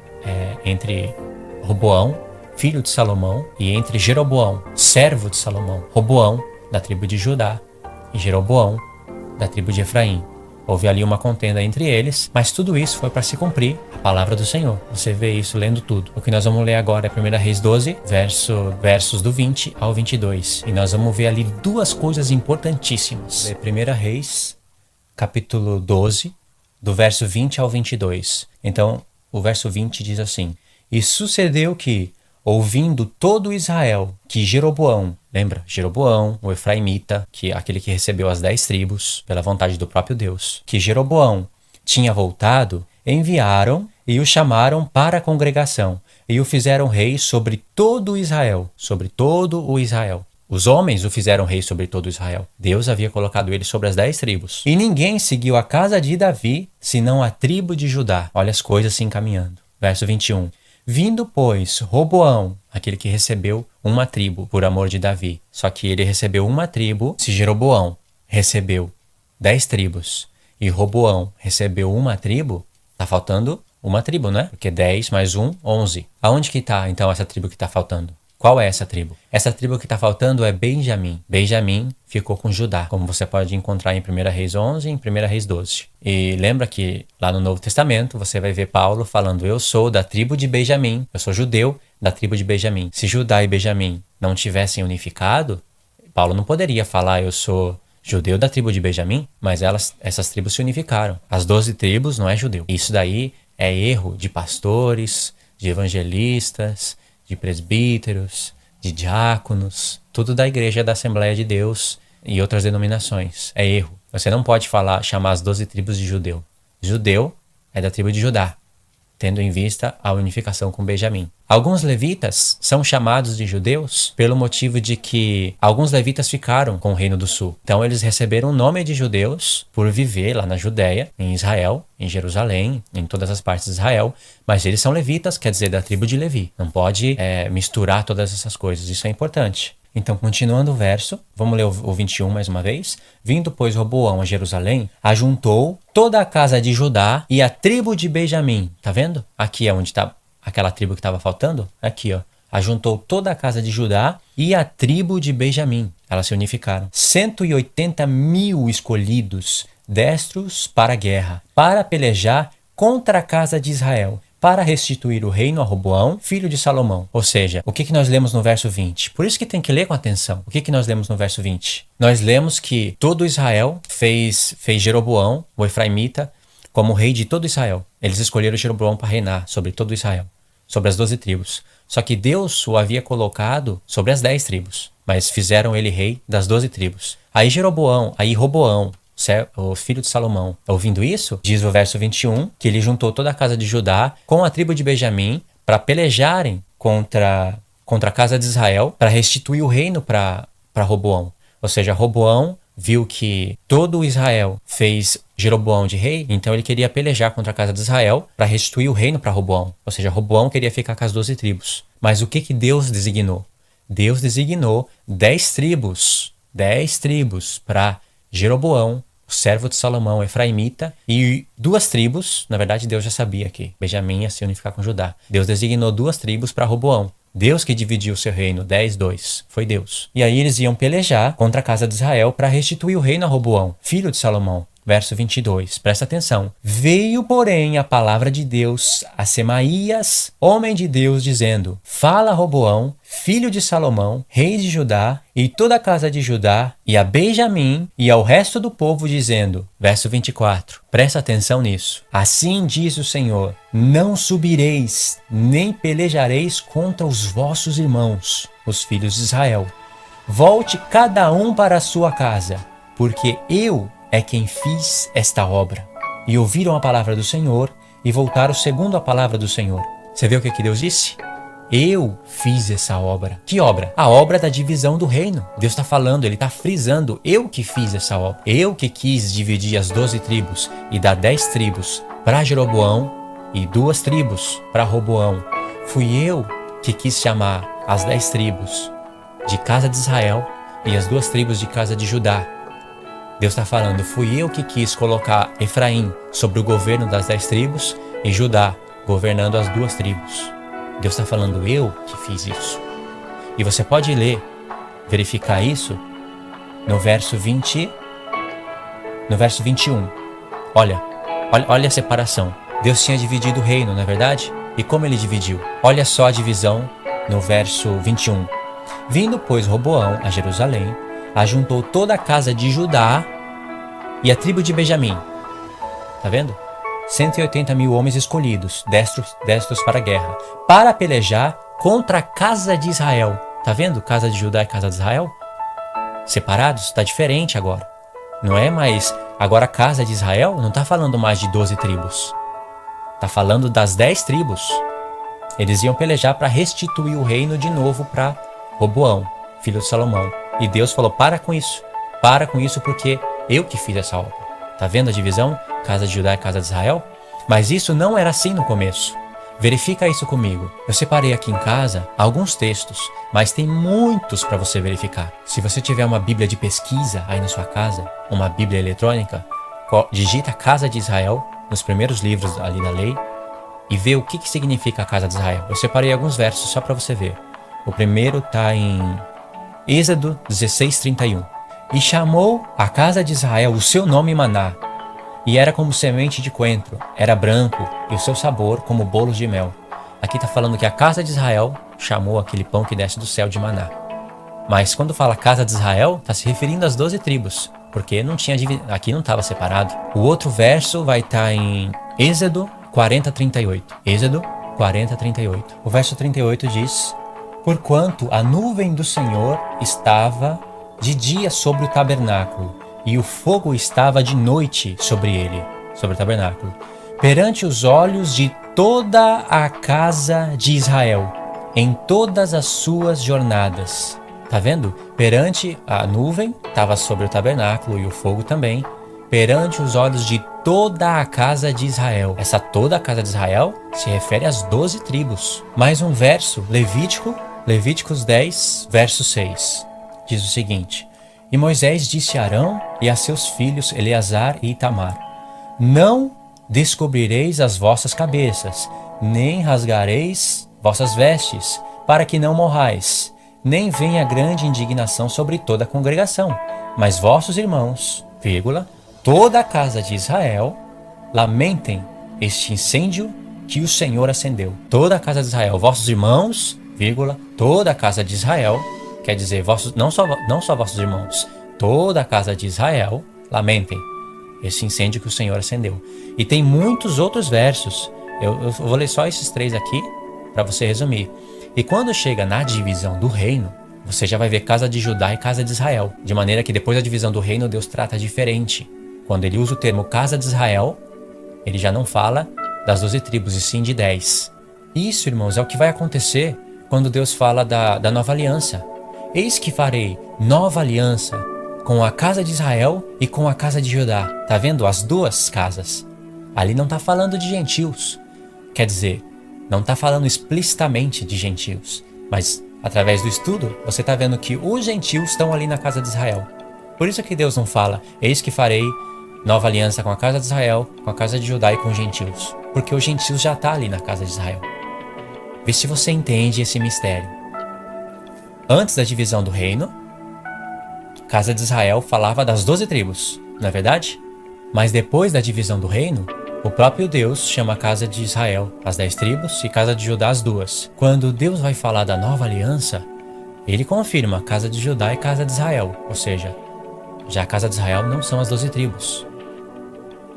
S1: entre Roboão, filho de Salomão, e entre Jeroboão, servo de Salomão. Roboão, da tribo de Judá, e Jeroboão, da tribo de Efraim. Houve ali uma contenda entre eles, mas tudo isso foi para se cumprir a palavra do Senhor. Você vê isso lendo tudo. O que nós vamos ler agora é 1 Reis 12, versos do 20 ao 22. E nós vamos ver ali duas coisas importantíssimas. 1 Reis, capítulo 12, do verso 20 ao 22. Então, o verso 20 diz assim: E sucedeu que, ouvindo todo Israel que Jeroboão, lembra? Jeroboão, o efraimita, que aquele que recebeu as 10 tribos pela vontade do próprio Deus, que Jeroboão tinha voltado, enviaram e o chamaram para a congregação e o fizeram rei sobre todo Israel, sobre todo o Israel. Os homens o fizeram rei sobre todo Israel. Deus havia colocado ele sobre as 10 tribos. E ninguém seguiu a casa de Davi, senão a tribo de Judá. Olha as coisas se encaminhando. Verso 21. Vindo, pois, Roboão, aquele que recebeu uma tribo por amor de Davi. Só que ele recebeu uma tribo, se Jeroboão recebeu 10 tribos e Roboão recebeu uma tribo, tá faltando uma tribo, né? Porque 10 mais 1, 11. Aonde que está, então, essa tribo que está faltando? Qual é essa tribo? Essa tribo que está faltando é Benjamim. Benjamim ficou com Judá, como você pode encontrar em 1 Reis 11 e em 1 Reis 12. E lembra que lá no Novo Testamento você vai ver Paulo falando: eu sou da tribo de Benjamim, eu sou judeu da tribo de Benjamim. Se Judá e Benjamim não tivessem unificado, Paulo não poderia falar: eu sou judeu da tribo de Benjamim, mas essas tribos se unificaram. As 12 tribos não é judeu. Isso daí é erro de pastores, de evangelistas, de presbíteros, de diáconos, tudo da igreja da Assembleia de Deus e outras denominações. É erro. Você não pode chamar as 12 tribos de judeu. Judeu é da tribo de Judá, tendo em vista a unificação com Benjamim. Alguns levitas são chamados de judeus pelo motivo de que alguns levitas ficaram com o Reino do Sul. Então eles receberam o nome de judeus por viver lá na Judéia, em Israel, em Jerusalém, em todas as partes de Israel, mas eles são levitas, quer dizer, da tribo de Levi. Não pode misturar todas essas coisas, isso é importante. Então, continuando o verso, vamos ler o 21 mais uma vez. Vindo, pois, Roboão a Jerusalém, ajuntou toda a casa de Judá e a tribo de Benjamim. Tá vendo? Aqui é onde está aquela tribo que estava faltando. Aqui, ó. Ajuntou toda a casa de Judá e a tribo de Benjamim. Elas se unificaram. 180.000 escolhidos, destros para a guerra, para pelejar contra a casa de Israel, para restituir o reino a Roboão, filho de Salomão. Ou seja, o que nós lemos no verso 20? Por isso que tem que ler com atenção. O que nós lemos no verso 20? Nós lemos que todo Israel fez Jeroboão, o efraimita, como rei de todo Israel. Eles escolheram Jeroboão para reinar sobre todo Israel, sobre as 12 tribos. Só que Deus o havia colocado sobre as 10 tribos, mas fizeram ele rei das 12 tribos. Aí Roboão, o filho de Salomão, ouvindo isso, diz o verso 21, que ele juntou toda a casa de Judá com a tribo de Benjamim para pelejarem contra a casa de Israel, para restituir o reino para Roboão. Ou seja, Roboão viu que todo Israel fez Jeroboão de rei, então ele queria pelejar contra a casa de Israel para restituir o reino para Roboão. Ou seja, Roboão queria ficar com as 12 tribos. Mas o que Deus designou? Deus designou 10 tribos para Jeroboão, o servo de Salomão, efraimita, e 2 tribos, na verdade Deus já sabia que Benjamim ia se unificar com Judá. Deus designou 2 tribos para Roboão. Deus que dividiu o seu reino, 10-2, foi Deus. E aí eles iam pelejar contra a casa de Israel para restituir o reino a Roboão, filho de Salomão. verso 22. Presta atenção. Veio, porém, a palavra de Deus a Semaías, homem de Deus, dizendo: Fala a Roboão, filho de Salomão, rei de Judá, e toda a casa de Judá, e a Benjamim, e ao resto do povo, dizendo, verso 24. Presta atenção nisso. Assim diz o Senhor: Não subireis, nem pelejareis contra os vossos irmãos, os filhos de Israel. Volte cada um para a sua casa, porque eu é quem fiz esta obra. E ouviram a palavra do Senhor e voltaram segundo a palavra do Senhor. Você vê o que Deus disse? Eu fiz essa obra. Que obra? A obra da divisão do reino. Deus está falando, ele está frisando, eu que fiz essa obra. Eu que quis dividir as 12 tribos e dar 10 tribos para Jeroboão e 2 tribos para Roboão. Fui eu que quis chamar as 10 tribos de casa de Israel e as 2 tribos de casa de Judá. Deus está falando, fui eu que quis colocar Efraim sobre o governo das 10 tribos e Judá governando as 2 tribos. Deus está falando, eu que fiz isso. E você pode ler, verificar isso no verso 21. Olha a separação. Deus tinha dividido o reino, não é verdade? E como ele dividiu? Olha só a divisão no verso 21. Vindo, pois, Roboão a Jerusalém, ajuntou toda a casa de Judá e a tribo de Benjamim. Tá vendo? 180.000 homens escolhidos, destros para a guerra, para pelejar contra a casa de Israel. Tá vendo? Casa de Judá e casa de Israel? Separados, está diferente agora. Não é mais... Agora a casa de Israel não está falando mais de 12 tribos. Está falando das 10 tribos. Eles iam pelejar para restituir o reino de novo para Roboão, filho de Salomão. E Deus falou, para com isso porque eu que fiz essa obra. Tá vendo a divisão? Casa de Judá e casa de Israel? Mas isso não era assim no começo. Verifica isso comigo. Eu separei aqui em casa alguns textos, mas tem muitos para você verificar. Se você tiver uma Bíblia de pesquisa aí na sua casa, uma Bíblia eletrônica, digita Casa de Israel nos primeiros livros ali da lei e vê o que significa a Casa de Israel. Eu separei alguns versos só para você ver. O primeiro está em Êxodo 16:31. E chamou a casa de Israel o seu nome Maná, e era como semente de coentro, era branco, e o seu sabor como bolos de mel. Aqui está falando que a casa de Israel chamou aquele pão que desce do céu de Maná. Mas quando fala casa de Israel, está se referindo às 12 tribos, porque aqui não estava separado. O outro verso vai estar em Êxodo 40:38. Êxodo 40:38. O verso 38 diz: Porquanto a nuvem do Senhor estava de dia sobre o tabernáculo, e o fogo estava de noite sobre ele, sobre o tabernáculo, perante os olhos de toda a casa de Israel, em todas as suas jornadas. Tá vendo? Perante a nuvem, estava sobre o tabernáculo e o fogo também, perante os olhos de toda a casa de Israel. Essa toda a casa de Israel se refere às 12 tribos. Mais um verso, Levíticos 10, verso 6. Diz o seguinte: E Moisés disse a Arão e a seus filhos Eleazar e Itamar: Não descobrireis as vossas cabeças, nem rasgareis vossas vestes, para que não morrais, nem venha grande indignação sobre toda a congregação. Mas vossos irmãos, toda a casa de Israel, lamentem este incêndio que o Senhor acendeu. Toda a casa de Israel, vossos irmãos, toda a casa de Israel, quer dizer, não só vossos irmãos, toda a casa de Israel, lamentem esse incêndio que o Senhor acendeu. E tem muitos outros versos. Eu vou ler só esses 3 aqui para você resumir. E quando chega na divisão do reino, você já vai ver casa de Judá e casa de Israel. De maneira que depois da divisão do reino, Deus trata diferente. Quando ele usa o termo casa de Israel, ele já não fala das 12 tribos, e sim de 10. Isso, irmãos, é o que vai acontecer quando Deus fala da nova aliança. Eis que farei nova aliança com a casa de Israel e com a casa de Judá. Tá vendo? As 2 casas. Ali não está falando de gentios. Quer dizer, não está falando explicitamente de gentios. Mas, através do estudo, você está vendo que os gentios estão ali na casa de Israel. Por isso que Deus não fala, eis que farei nova aliança com a casa de Israel, com a casa de Judá e com os gentios. Porque os gentios já estão ali na casa de Israel. Vê se você entende esse mistério. Antes da divisão do reino, a casa de Israel falava das 12 tribos, não é verdade? Mas depois da divisão do reino, o próprio Deus chama a casa de Israel, as 10 tribos, e casa de Judá, as 2. Quando Deus vai falar da nova aliança, ele confirma casa de Judá e casa de Israel, ou seja, já a casa de Israel não são as 12 tribos.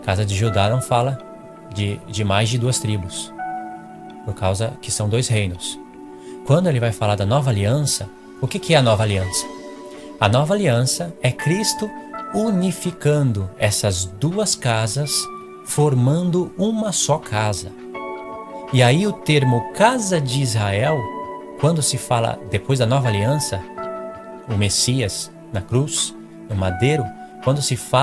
S1: Casa de Judá não fala de mais de 2 tribos, por causa que são 2 reinos. Quando ele vai falar da nova aliança, o que é a nova aliança? A nova aliança é Cristo unificando essas 2 casas, formando uma só casa. E aí o termo casa de Israel, quando se fala depois da nova aliança, o Messias na cruz, no madeiro, quando se fala